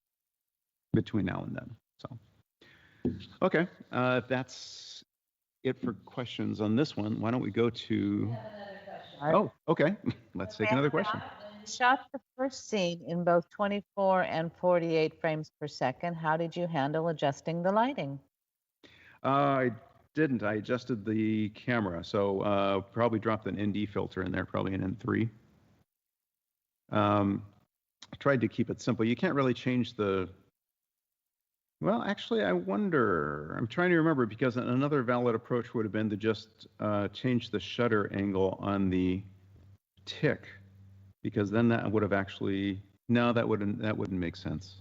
between now and then. So, okay, that's it for questions on this one. Why don't we go to? Oh, okay. Let's take another question. You shot the first scene in both 24 and 48 frames per second. How did you handle adjusting the lighting? I didn't. I adjusted the camera, so probably dropped an ND filter in there, probably an N3. I tried to keep it simple. You can't really change the. Well, actually, I wonder. I'm trying to remember, because another valid approach would have been to just change the shutter angle on the tick, because then that would have actually. No, that wouldn't make sense.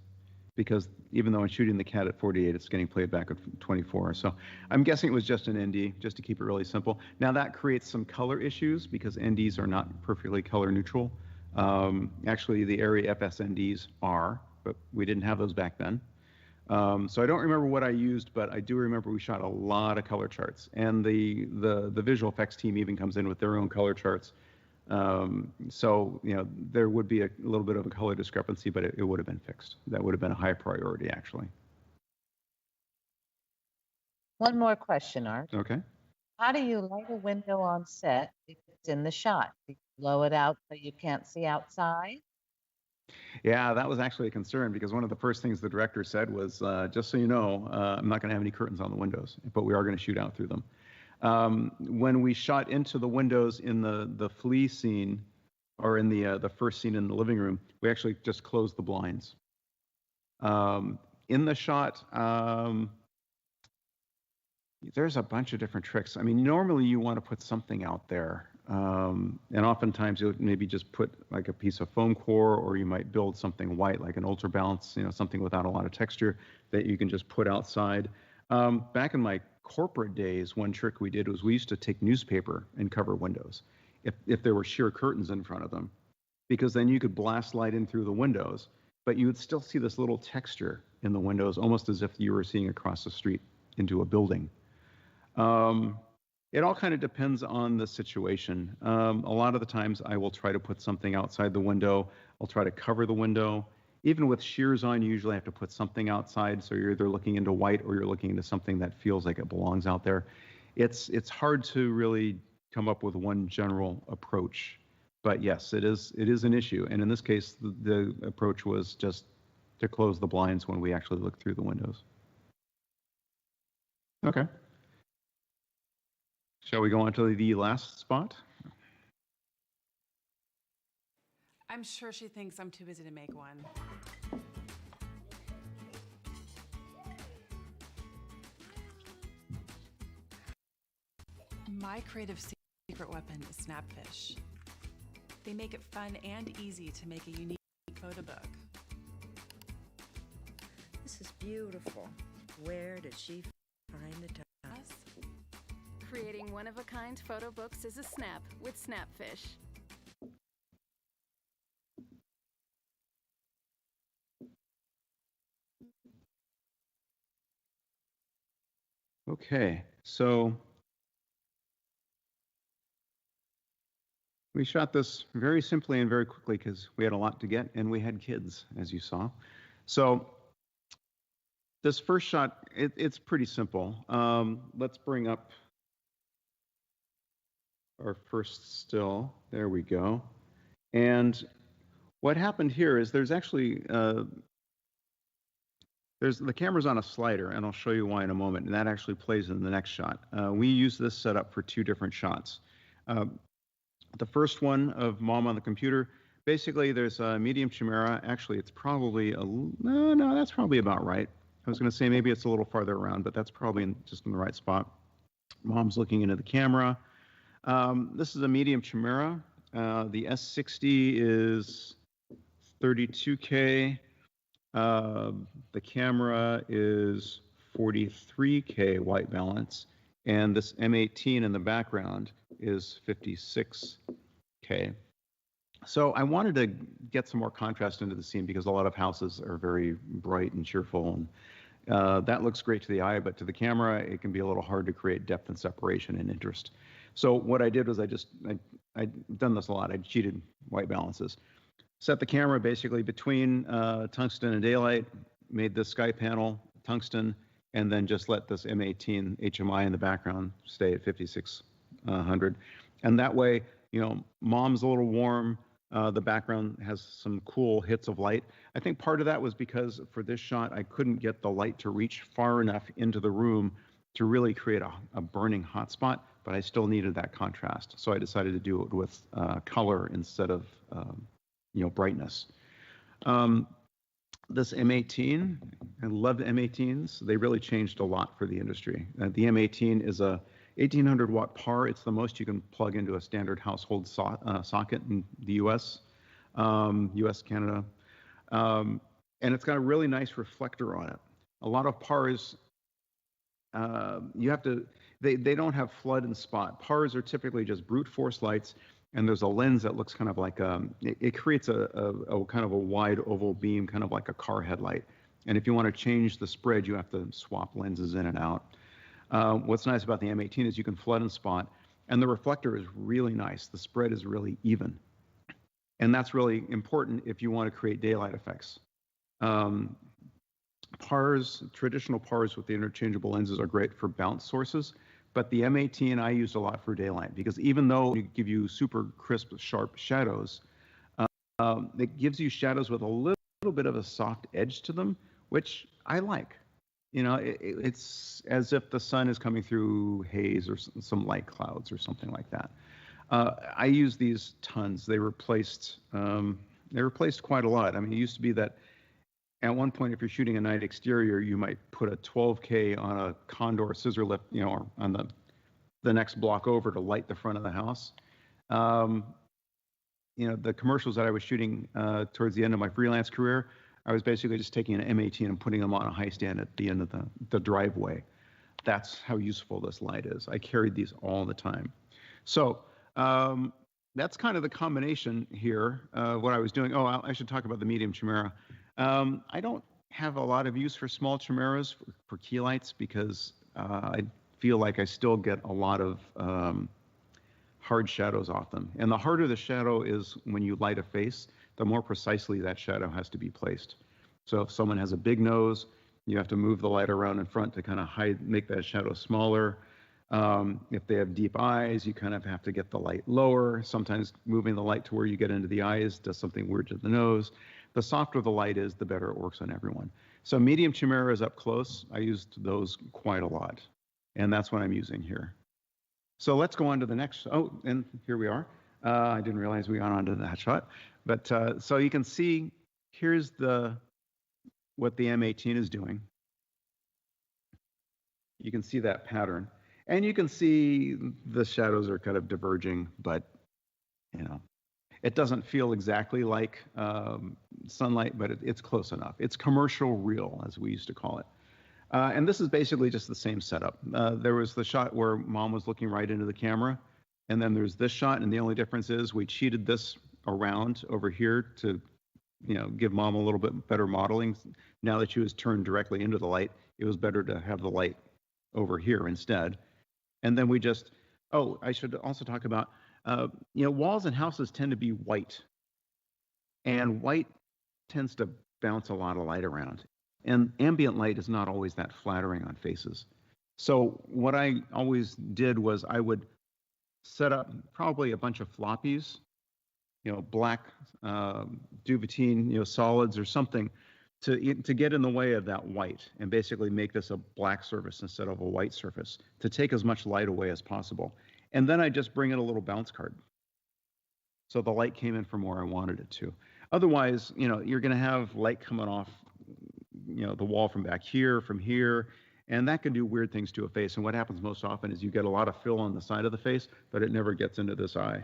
because even though I'm shooting the cat at 48, it's getting played back at 24. So I'm guessing it was just an ND, just to keep it really simple. Now that creates some color issues because NDs are not perfectly color neutral. Actually, the ARRI FSNDs are, but we didn't have those back then. So I don't remember what I used, but I do remember we shot a lot of color charts, and the visual effects team even comes in with their own color charts. So there would be a little bit of a color discrepancy, but it would have been fixed. That would have been a high priority, actually. One more question, Art. Okay. How do you light a window on set if it's in the shot? Do you blow it out so you can't see outside? Yeah, that was actually a concern because one of the first things the director said was, just so you know, I'm not going to have any curtains on the windows, but we are going to shoot out through them. When we shot into the windows in the flea scene, or in the first scene in the living room, we actually just closed the blinds. In the shot, there's a bunch of different tricks. I mean, normally you want to put something out there. And oftentimes you'll maybe just put like a piece of foam core, or you might build something white, like an ultra balance, something without a lot of texture that you can just put outside. Back in my corporate days, one trick we did was we used to take newspaper and cover windows if there were sheer curtains in front of them, because then you could blast light in through the windows, but you would still see this little texture in the windows, almost as if you were seeing across the street into a building. It all kind of depends on the situation. A lot of the times I will try to put something outside the window. I'll try to cover the window. Even with shears on, you usually have to put something outside, so you're either looking into white or you're looking into something that feels like it belongs out there. It's hard to really come up with one general approach, but yes, it is an issue. And in this case, the approach was just to close the blinds when we actually look through the windows. Okay. Shall we go on to the last spot? I'm sure she thinks I'm too busy to make one. My creative secret weapon is Snapfish. They make it fun and easy to make a unique photo book. This is beautiful. Where did she find the time? Creating one-of-a-kind photo books is a snap with Snapfish. Okay, so we shot this very simply and very quickly because we had a lot to get and we had kids, as you saw. So this first shot, it's pretty simple. Let's bring up our first still. There we go. And what happened here is there's actually the camera's on a slider, and I'll show you why in a moment, and that actually plays in the next shot. We use this setup for two different shots. The first one of Mom on the computer, basically there's a medium chimera. Actually, it's probably no, that's probably about right. I was going to say maybe it's a little farther around, but that's probably just in the right spot. Mom's looking into the camera. This is a medium chimera. The S60 is 32K. The camera is 43K white balance, and this M18 in the background is 56K. So I wanted to get some more contrast into the scene because a lot of houses are very bright and cheerful, and that looks great to the eye, but to the camera, it can be a little hard to create depth and separation and interest. So what I did was I'd done this a lot. I cheated white balances. Set the camera basically between tungsten and daylight, made this sky panel tungsten, and then just let this M18 HMI in the background stay at 5600. And that way, Mom's a little warm. The background has some cool hits of light. I think part of that was because for this shot, I couldn't get the light to reach far enough into the room to really create a burning hot spot, but I still needed that contrast. So I decided to do it with color instead of brightness. This M18, I love the M18s. They really changed a lot for the industry. The M18 is a 1800 watt par. It's the most you can plug into a standard household socket in the US, Canada. and it's got a really nice reflector on it. A lot of PARs, you have to, they don't have flood and spot. PARs are typically just brute force lights, and there's a lens that looks kind of like, it creates a kind of a wide oval beam, kind of like a car headlight. And if you want to change the spread, you have to swap lenses in and out. What's nice about the M18 is you can flood and spot, and the reflector is really nice. The spread is really even. And that's really important if you want to create daylight effects. PARs, traditional PARs with the interchangeable lenses are great for bounce sources, but the M18 I used a lot for daylight because even though it give you super crisp, sharp shadows, it gives you shadows with a little bit of a soft edge to them, which I like. You know, it's as if the sun is coming through haze or some light clouds or something like that. I use these tons. They replaced quite a lot. I mean, it used to be that at one point, if you're shooting a night exterior, you might put a 12K on a Condor scissor lift, you know, or on the next block over to light the front of the house. You know, the commercials that I was shooting towards the end of my freelance career, I was basically just taking an M18 and putting them on a high stand at the end of the driveway. That's how useful this light is. I carried these all the time. So that's kind of the combination here. What I was doing. Oh, I should talk about the medium chimera. I don't have a lot of use for small chimeras for key lights because I feel like I still get a lot of hard shadows off them. And the harder the shadow is when you light a face, the more precisely that shadow has to be placed. So if someone has a big nose, you have to move the light around in front to kind of make that shadow smaller. If they have deep eyes, you kind of have to get the light lower. Sometimes moving the light to where you get into the eyes does something weird to the nose. The softer the light is, the better it works on everyone. So medium chimeras up close, I used those quite a lot. And that's what I'm using here. So let's go on to the next. Oh, and here we are. I didn't realize we got onto that shot. But so you can see, here's what the M18 is doing. You can see that pattern. And you can see the shadows are kind of diverging, but, you know, it doesn't feel exactly like sunlight, but it's close enough. It's commercial real, as we used to call it. And this is basically just the same setup. There was the shot where Mom was looking right into the camera, and then there's this shot, and the only difference is we cheated this around over here to, you know, give Mom a little bit better modeling. Now that she was turned directly into the light, it was better to have the light over here instead. And then we just, oh, I should also talk about, you know, walls and houses tend to be white. And white tends to bounce a lot of light around. And ambient light is not always that flattering on faces. So what I always did was I would set up probably a bunch of floppies, you know, black duvetine, you know, solids or something to get in the way of that white and basically make this a black surface instead of a white surface to take as much light away as possible. And then I just bring in a little bounce card. So the light came in from where I wanted it to. Otherwise, you know, you're going to have light coming off, you know, the wall from back here, from here, and that can do weird things to a face. And what happens most often is you get a lot of fill on the side of the face, but it never gets into this eye.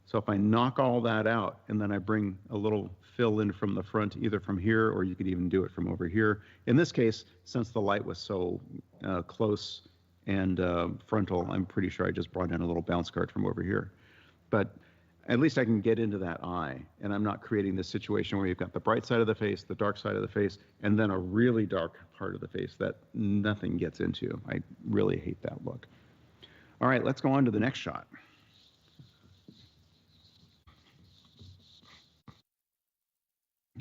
So if I knock all that out and then I bring a little fill in from the front, either from here or you could even do it from over here. In this case, since the light was so close and frontal, I'm pretty sure I just brought in a little bounce card from over here. But at least I can get into that eye, and I'm not creating this situation where you've got the bright side of the face, the dark side of the face, and then a really dark part of the face that nothing gets into. I really hate that look. All right, let's go on to the next shot.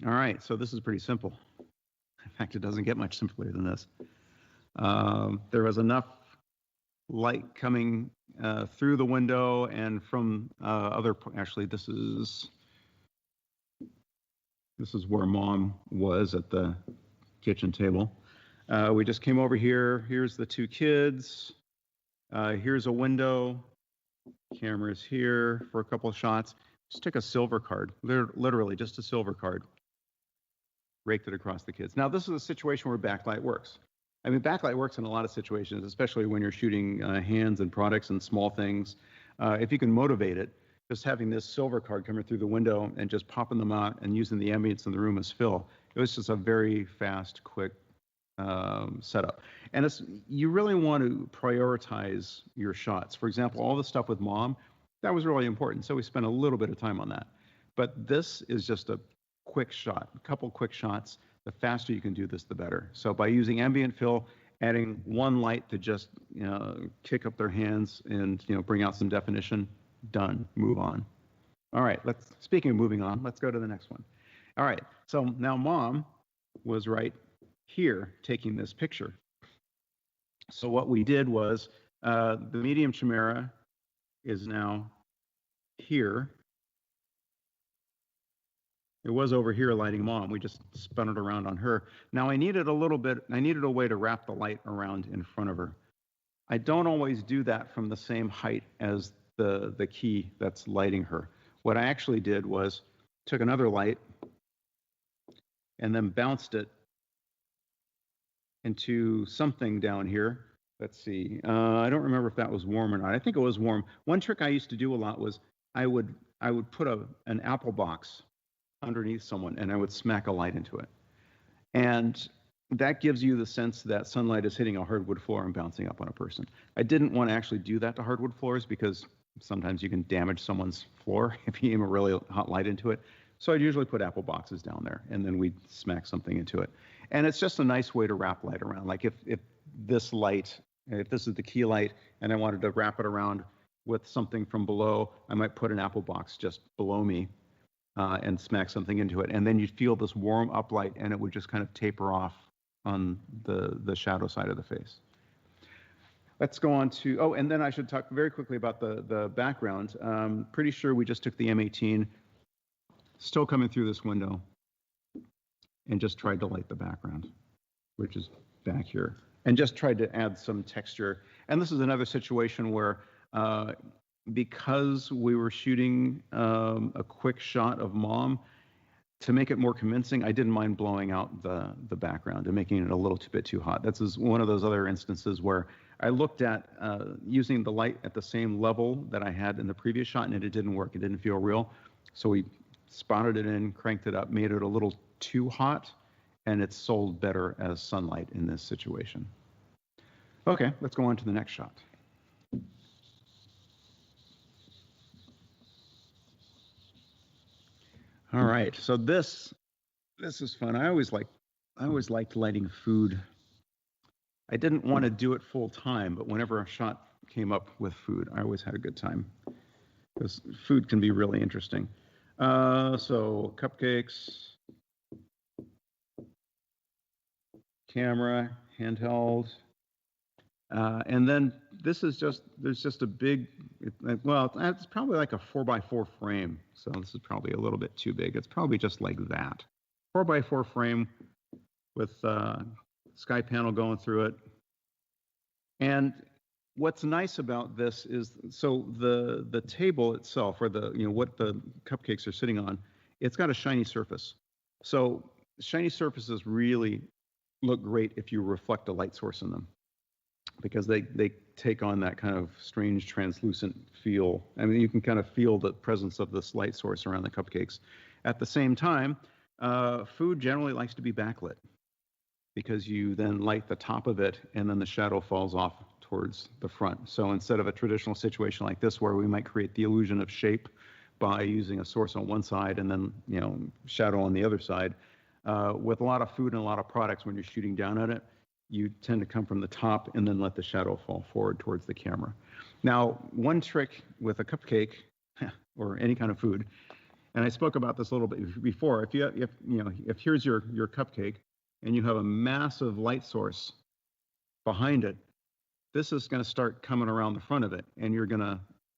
All right, so this is pretty simple. In fact, it doesn't get much simpler than this. There was enough light coming through the window and from actually this is where Mom was at the kitchen table. We just came over here. Here's the two kids. Here's a window. Camera's here for a couple of shots. Just took a silver card, literally just a silver card. Raked it across the kids. Now, this is a situation where backlight works. I mean, backlight works in a lot of situations, especially when you're shooting hands and products and small things. If you can motivate it, just having this silver card coming through the window and just popping them out and using the ambience in the room as fill it was just a very fast, quick setup. And you really want to prioritize your shots. For example, all the stuff with Mom, that was really important. So we spent a little bit of time on that. But this is just a quick shot, a couple quick shots. The faster you can do this, the better. So by using ambient fill, adding one light to just kick up their hands and bring out some definition, done, move on. All right, speaking of moving on, let's go to the next one. All right, so now Mom was right here taking this picture. So what we did was the medium chimera is now here. It was over here lighting Mom. We just spun it around on her. Now I needed a way to wrap the light around in front of her. I don't always do that from the same height as the key that's lighting her. What I actually did was took another light and then bounced it into something down here. Let's see. I don't remember if that was warm or not. I think it was warm. One trick I used to do a lot was I would put an apple box underneath someone and I would smack a light into it. And that gives you the sense that sunlight is hitting a hardwood floor and bouncing up on a person. I didn't want to actually do that to hardwood floors because sometimes you can damage someone's floor if you aim a really hot light into it. So I'd usually put apple boxes down there and then we'd smack something into it. And it's just a nice way to wrap light around. Like if this is the key light and I wanted to wrap it around with something from below, I might put an apple box just below me and smack something into it. And then you'd feel this warm uplight and it would just kind of taper off on the shadow side of the face. Let's go on to, and then I should talk very quickly about the background. Pretty sure we just took the M18, still coming through this window, and just tried to light the background, which is back here, and just tried to add some texture. And this is another situation where because we were shooting a quick shot of Mom, to make it more convincing, I didn't mind blowing out the background and making it a little bit too hot. That's one of those other instances where I looked at using the light at the same level that I had in the previous shot, and it didn't work. It didn't feel real. So we spotted it in, cranked it up, made it a little too hot, and it's sold better as sunlight in this situation. Okay, let's go on to the next shot. All right, so this is fun. I always liked lighting food. I didn't want to do it full time, but whenever a shot came up with food, I always had a good time because food can be really interesting. So cupcakes, camera, handheld, and then this is there's just a big, it's probably like a 4x4 frame. So this is probably a little bit too big. It's probably just like that. 4x4 frame with sky panel going through it. And what's nice about this is, so the table itself, or what the cupcakes are sitting on, it's got a shiny surface. So shiny surfaces really look great if you reflect a light source in them, because they take on that kind of strange translucent feel. I mean, you can kind of feel the presence of this light source around the cupcakes. At the same time, food generally likes to be backlit, because you then light the top of it and then the shadow falls off towards the front. So instead of a traditional situation like this where we might create the illusion of shape by using a source on one side and then shadow on the other side, with a lot of food and a lot of products, when you're shooting down at it, you tend to come from the top and then let the shadow fall forward towards the camera. Now, one trick with a cupcake or any kind of food, and I spoke about this a little bit before, if here's your cupcake and you have a massive light source behind it, this is going to start coming around the front of it, and you're going to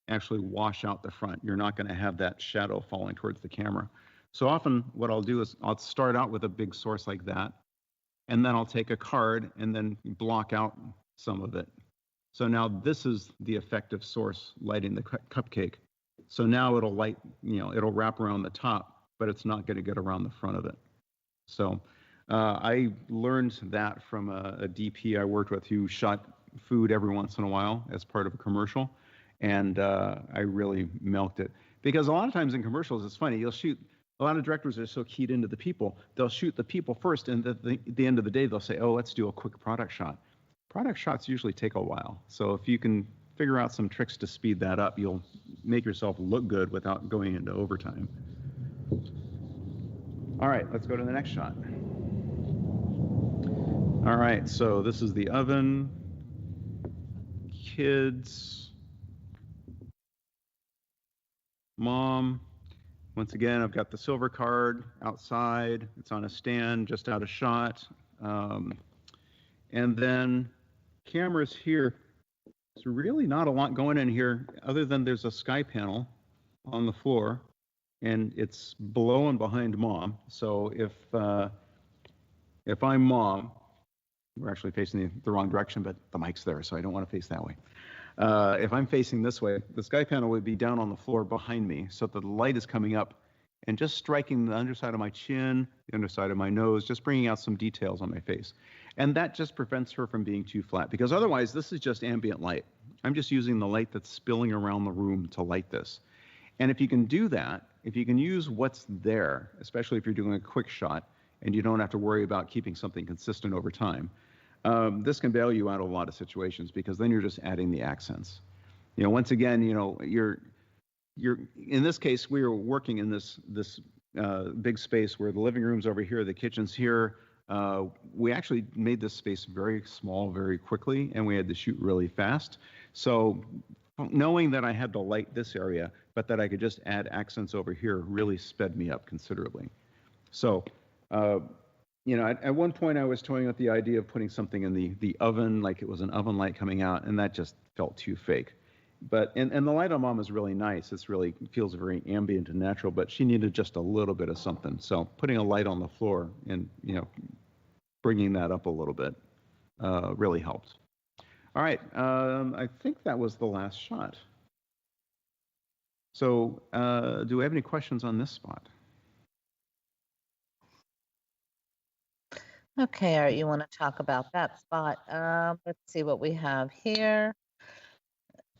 actually wash out the front. You're not going to have that shadow falling towards the camera. So often what I'll do is I'll start out with a big source like that, and then I'll take a card and then block out some of it. So now this is the effective source lighting the cupcake. So now it'll light, it'll wrap around the top, but it's not going to get around the front of it. So I learned that from a DP I worked with who shot food every once in a while as part of a commercial, and I really milked it. Because a lot of times in commercials, it's funny, you'll shoot a lot of directors are so keyed into the people, they'll shoot the people first, and at the end of the day, they'll say, oh, let's do a quick product shot. Product shots usually take a while. So if you can figure out some tricks to speed that up, you'll make yourself look good without going into overtime. All right, let's go to the next shot. All right, so this is the oven, kids, mom. Once again, I've got the silver card outside. It's on a stand just out of shot. And then cameras here. There's really not a lot going in here other than there's a sky panel on the floor, and it's below and behind mom. So if I'm mom, we're actually facing the wrong direction, but the mic's there, so I don't want to face that way. If I'm facing this way, the sky panel would be down on the floor behind me, so that the light is coming up and just striking the underside of my chin, the underside of my nose, just bringing out some details on my face. And that just prevents her from being too flat, because otherwise this is just ambient light. I'm just using the light that's spilling around the room to light this. And if you can do that, if you can use what's there, especially if you're doing a quick shot and you don't have to worry about keeping something consistent over time, this can bail you out of a lot of situations, because then you're just adding the accents. You know, once again, you know, you're in this case, we were working in this big space where the living room's over here, the kitchen's here. We actually made this space very small very quickly, and we had to shoot really fast. So knowing that I had to light this area, but that I could just add accents over here, really sped me up considerably. So, you know, at one point I was toying with the idea of putting something in the oven, like it was an oven light coming out, and that just felt too fake. But and the light on mom is really nice. It's really feels very ambient and natural, but she needed just a little bit of something. So putting a light on the floor and, you know, bringing that up a little bit really helped. All right, I think that was the last shot. So do we have any questions on this spot? Okay, Art, you want to talk about that spot? Let's see what we have here.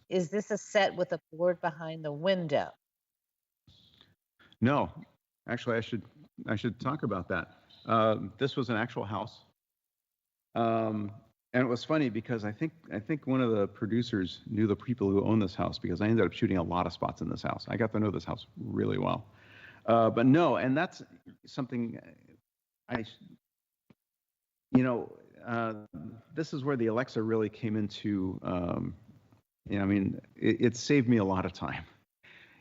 Is this a set with a board behind the window? No, actually, I should talk about that. This was an actual house, and it was funny because I think one of the producers knew the people who own this house, because I ended up shooting a lot of spots in this house. I got to know this house really well, but no, and that's something you know, this is where the Alexa really came into. You know, I mean, it saved me a lot of time.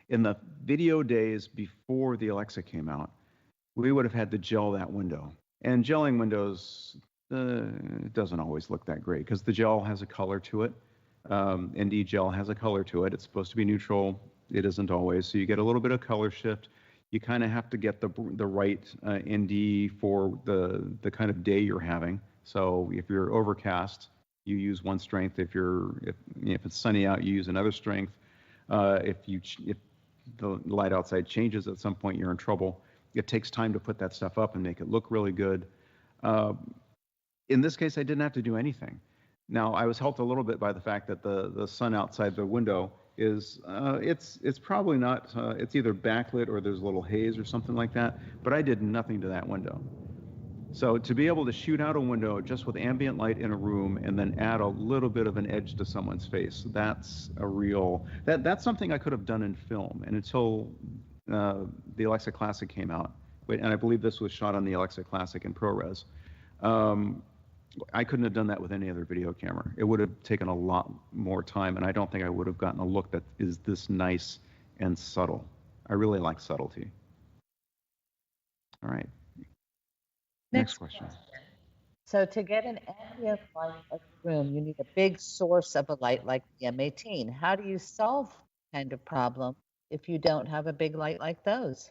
In the video days before the Alexa came out, we would have had to gel that window. And gelling windows doesn't always look that great, because the gel has a color to it. ND gel has a color to it. It's supposed to be neutral. It isn't always. So you get a little bit of color shift. You kind of have to get the right ND for the kind of day you're having. So if you're overcast, you use one strength. If it's sunny out, you use another strength. If the light outside changes at some point, you're in trouble. It takes time to put that stuff up and make it look really good. In this case, I didn't have to do anything. Now, I was helped a little bit by the fact that the sun outside the window is it's probably not it's either backlit or there's a little haze or something like that. But I did nothing to that window. So to be able to shoot out a window just with ambient light in a room and then add a little bit of an edge to someone's face, that's that's something I could have done in film. And until the Alexa Classic came out, and I believe this was shot on the Alexa Classic in ProRes, I couldn't have done that with any other video camera. It would have taken a lot more time, and I don't think I would have gotten a look that is this nice and subtle. I really like subtlety. All right. Next question. So to get an ambient light of the room, you need a big source of a light like the M18. How do you solve that kind of problem if you don't have a big light like those?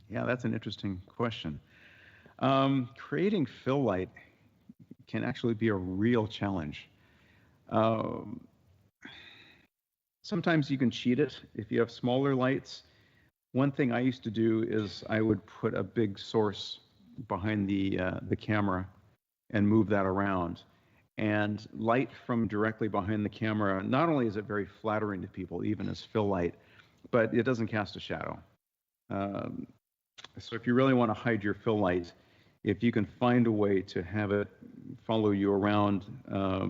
Yeah, that's an interesting question. Creating fill light can actually be a real challenge. Sometimes you can cheat it if you have smaller lights. One thing I used to do is I would put a big source behind the camera and move that around. And light from directly behind the camera, not only is it very flattering to people, even as fill light, but it doesn't cast a shadow. So if you really want to hide your fill light, if you can find a way to have it follow you around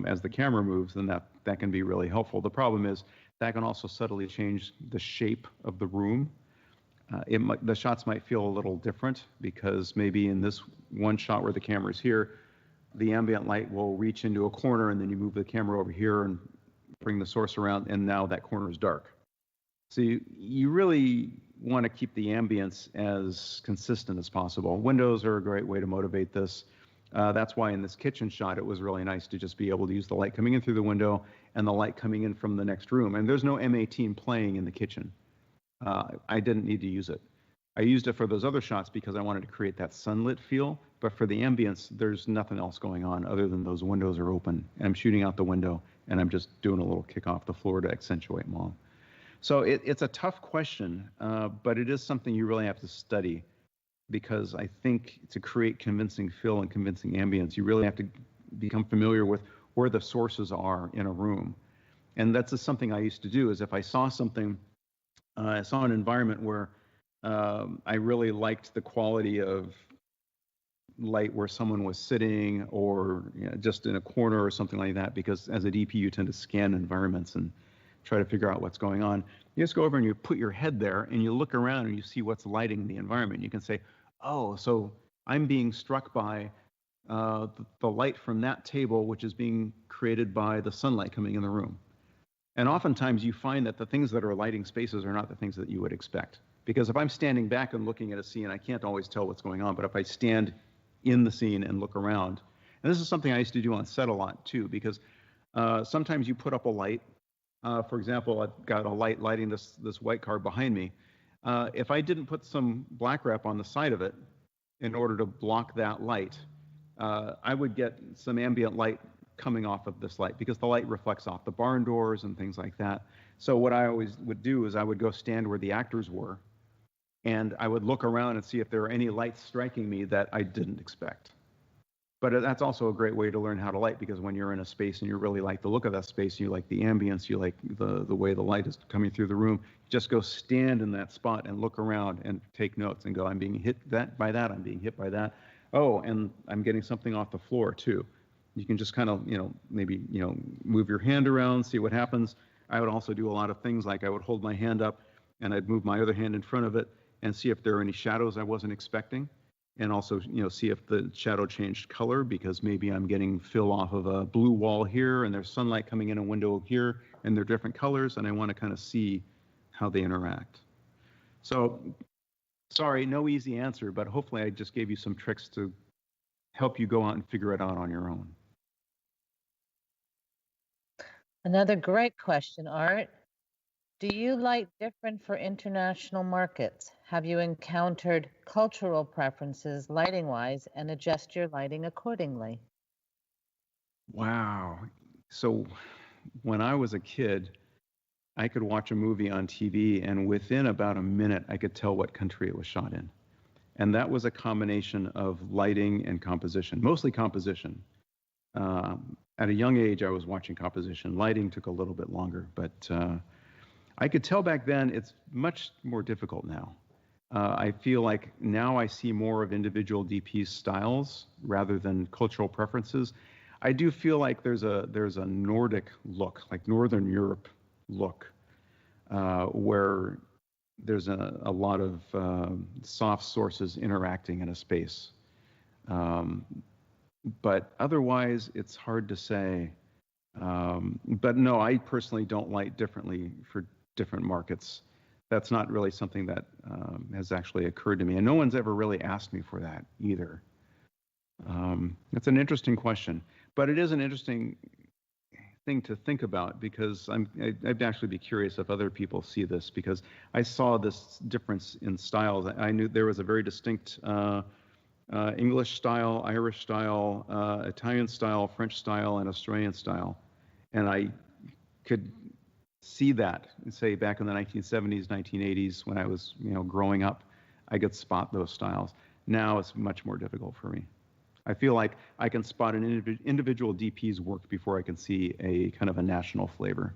as the camera moves, then that can be really helpful. The problem is that can also subtly change the shape of the room. The shots might feel a little different because maybe in this one shot where the camera's here, the ambient light will reach into a corner and then you move the camera over here and bring the source around, and now that corner is dark. So you really want to keep the ambience as consistent as possible. Windows are a great way to motivate this. That's why in this kitchen shot, it was really nice to just be able to use the light coming in through the window and the light coming in from the next room. And there's no M18 playing in the kitchen. I didn't need to use it. I used it for those other shots because I wanted to create that sunlit feel, but for the ambience, there's nothing else going on other than those windows are open, and I'm shooting out the window, and I'm just doing a little kick off the floor to accentuate them all. So it's a tough question, but it is something you really have to study, because I think to create convincing fill and convincing ambience, you really have to become familiar with where the sources are in a room. And that's just something I used to do, is if I saw something, I saw an environment where I really liked the quality of light where someone was sitting, or just in a corner or something like that, because as a DP you tend to scan environments and try to figure out what's going on. You just go over and you put your head there and you look around and you see what's lighting the environment. You can say, oh, so I'm being struck by the light from that table, which is being created by the sunlight coming in the room. And oftentimes you find that the things that are lighting spaces are not the things that you would expect. Because if I'm standing back and looking at a scene, I can't always tell what's going on. But if I stand in the scene and look around, and this is something I used to do on set a lot too, because sometimes you put up a light. For example, I've got a light lighting this white car behind me. If I didn't put some black wrap on the side of it in order to block that light, I would get some ambient light coming off of this light, because the light reflects off the barn doors and things like that. So what I always would do is I would go stand where the actors were, and I would look around and see if there were any lights striking me that I didn't expect. But that's also a great way to learn how to light, because when you're in a space and you really like the look of that space, you like the ambience, you like the way the light is coming through the room, just go stand in that spot and look around and take notes and go, I'm being hit by that, I'm being hit by that. Oh, and I'm getting something off the floor too. You can just kind of, maybe, move your hand around, see what happens. I would also do a lot of things, like I would hold my hand up and I'd move my other hand in front of it and see if there are any shadows I wasn't expecting. And also, see if the shadow changed color, because maybe I'm getting fill off of a blue wall here and there's sunlight coming in a window here and they're different colors, and I want to kind of see how they interact. So, sorry, no easy answer, but hopefully I just gave you some tricks to help you go out and figure it out on your own. Another great question, Art. Do you light different for international markets? Have you encountered cultural preferences lighting-wise and adjust your lighting accordingly? Wow. So when I was a kid, I could watch a movie on TV, and within about a minute, I could tell what country it was shot in. And that was a combination of lighting and composition, mostly composition. At a young age, I was watching composition. Lighting took a little bit longer, but I could tell back then. It's much more difficult now. I feel like now I see more of individual DP's styles rather than cultural preferences. I do feel like there's a Nordic look, like Northern Europe look, where there's a lot of soft sources interacting in a space. But otherwise, it's hard to say. But no, I personally don't light differently for different markets. That's not really something that has actually occurred to me. And no one's ever really asked me for that either. It's an interesting question, but it is an interesting thing to think about, because I'd actually be curious if other people see this, because I saw this difference in styles. I knew there was a very distinct English style, Irish style, Italian style, French style, and Australian style. And I could see that, say, back in the 1970s, 1980s, when I was, growing up, I could spot those styles. Now it's much more difficult for me. I feel like I can spot an individual DP's work before I can see a kind of a national flavor.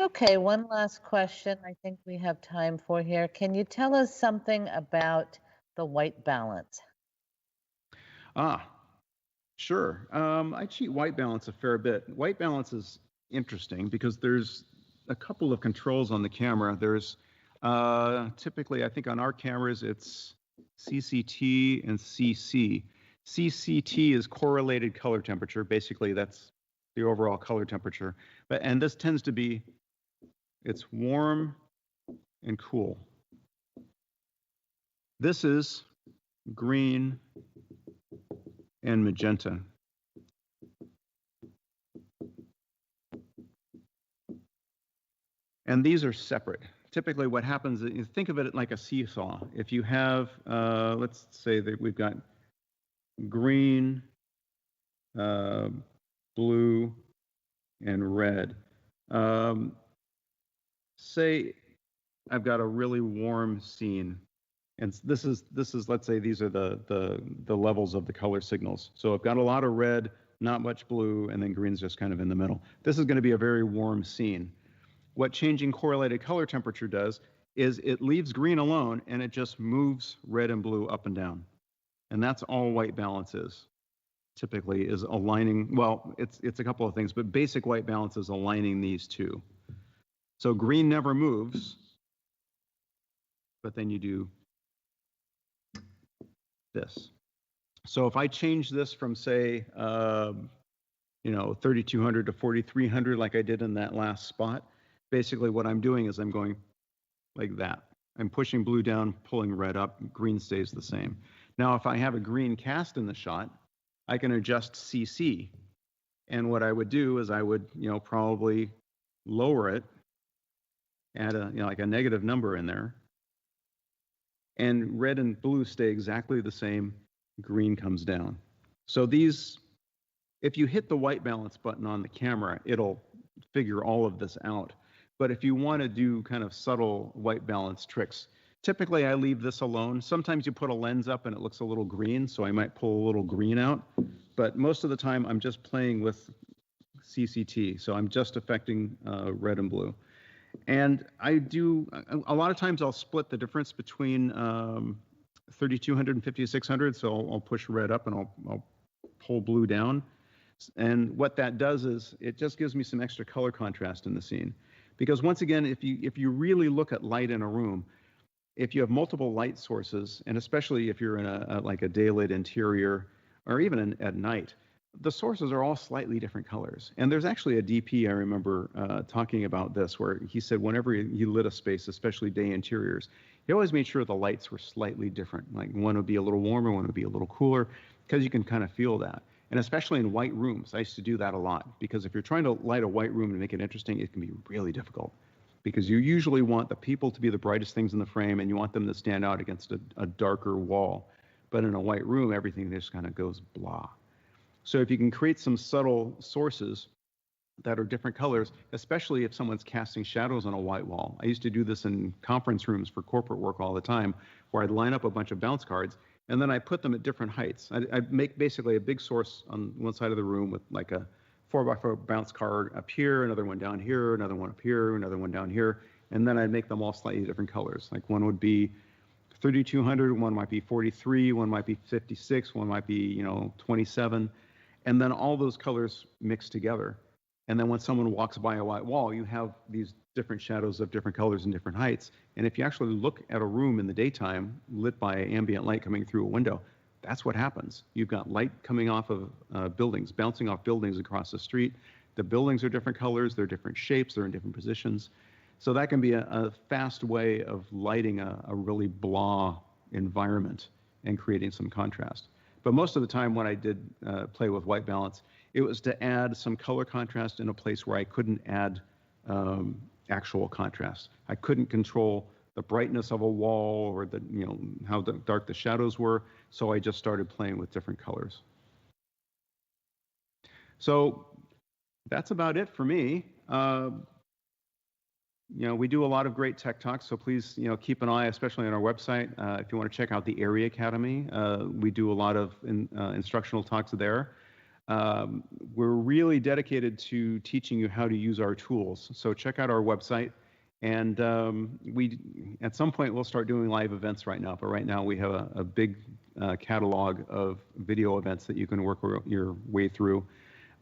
Okay, one last question I think we have time for here. Can you tell us something about the white balance? Ah, sure. I cheat white balance a fair bit. White balance is interesting because there's a couple of controls on the camera. There's typically, I think on our cameras, it's CCT and CC. CCT is correlated color temperature. Basically, that's the overall color temperature. And this tends to be, it's warm and cool. This is green and magenta. And these are separate. Typically what happens is, you think of it like a seesaw. If you have, let's say that we've got green, blue, and red. Say I've got a really warm scene, and this is let's say these are the levels of the color signals. So I've got a lot of red, not much blue, and then green's just kind of in the middle. This is going to be a very warm scene. What changing correlated color temperature does is it leaves green alone and it just moves red and blue up and down. And that's all white balance is. Typically is aligning, well, it's a couple of things, but basic white balance is aligning these two. So green never moves, but then you do this. So if I change this from say, 3200 to 4300 like I did in that last spot, basically what I'm doing is I'm going like that. I'm pushing blue down, pulling red up, green stays the same. Now, if I have a green cast in the shot, I can adjust CC. And what I would do is I would, probably lower it, add a, like a negative number in there. And red and blue stay exactly the same, green comes down. So these, if you hit the white balance button on the camera, it'll figure all of this out. But if you want to do kind of subtle white balance tricks, typically I leave this alone. Sometimes you put a lens up and it looks a little green, so I might pull a little green out. But most of the time I'm just playing with CCT, so I'm just affecting red and blue. And I do, a lot of times I'll split the difference between 3200 and 5600, so I'll push red up and I'll pull blue down. And what that does is it just gives me some extra color contrast in the scene. Because once again, if you really look at light in a room, if you have multiple light sources, and especially if you're in like a daylit interior, or even at night, the sources are all slightly different colors. And there's actually a DP I remember talking about this, where he said whenever he lit a space, especially day interiors, he always made sure the lights were slightly different. Like one would be a little warmer, one would be a little cooler, because you can kind of feel that. And especially in white rooms, I used to do that a lot, because if you're trying to light a white room and make it interesting, it can be really difficult, because you usually want the people to be the brightest things in the frame and you want them to stand out against a darker wall. But in a white room, everything just kind of goes blah. So if you can create some subtle sources that are different colors, especially if someone's casting shadows on a white wall. I used to do this in conference rooms for corporate work all the time, where I'd line up a bunch of bounce cards and then I put them at different heights. I'd make basically a big source on one side of the room with like a 4x4 bounce card up here, another one down here, another one up here, another one down here, and then I'd make them all slightly different colors. Like one would be 3200, one might be 43, one might be 56, one might be 27, and then all those colors mix together. And then when someone walks by a white wall, you have these different shadows of different colors and different heights. And if you actually look at a room in the daytime, lit by ambient light coming through a window, that's what happens. You've got light coming off of buildings, bouncing off buildings across the street. The buildings are different colors, they're different shapes, they're in different positions. So that can be a fast way of lighting a really blah environment and creating some contrast. But most of the time when I did play with white balance, it was to add some color contrast in a place where I couldn't add actual contrast. I couldn't control the brightness of a wall or how dark the shadows were, so I just started playing with different colors. So that's about it for me. We do a lot of great tech talks, so please, keep an eye, especially on our website. If you want to check out the ARRI Academy, we do a lot of instructional talks there. We're really dedicated to teaching you how to use our tools. So check out our website. And at some point, we'll start doing live events right now. But right now, we have a big catalog of video events that you can work your way through.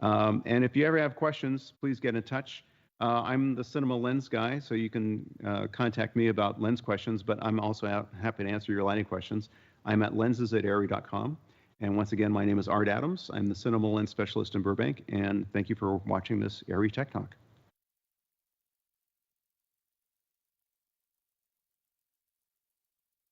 And if you ever have questions, please get in touch. I'm the cinema lens guy, so you can contact me about lens questions, but I'm also happy to answer your lighting questions. I'm at lenses@ARRI.com. And once again, my name is Art Adams. I'm the cinema lens specialist in Burbank, and thank you for watching this ARRI Tech Talk.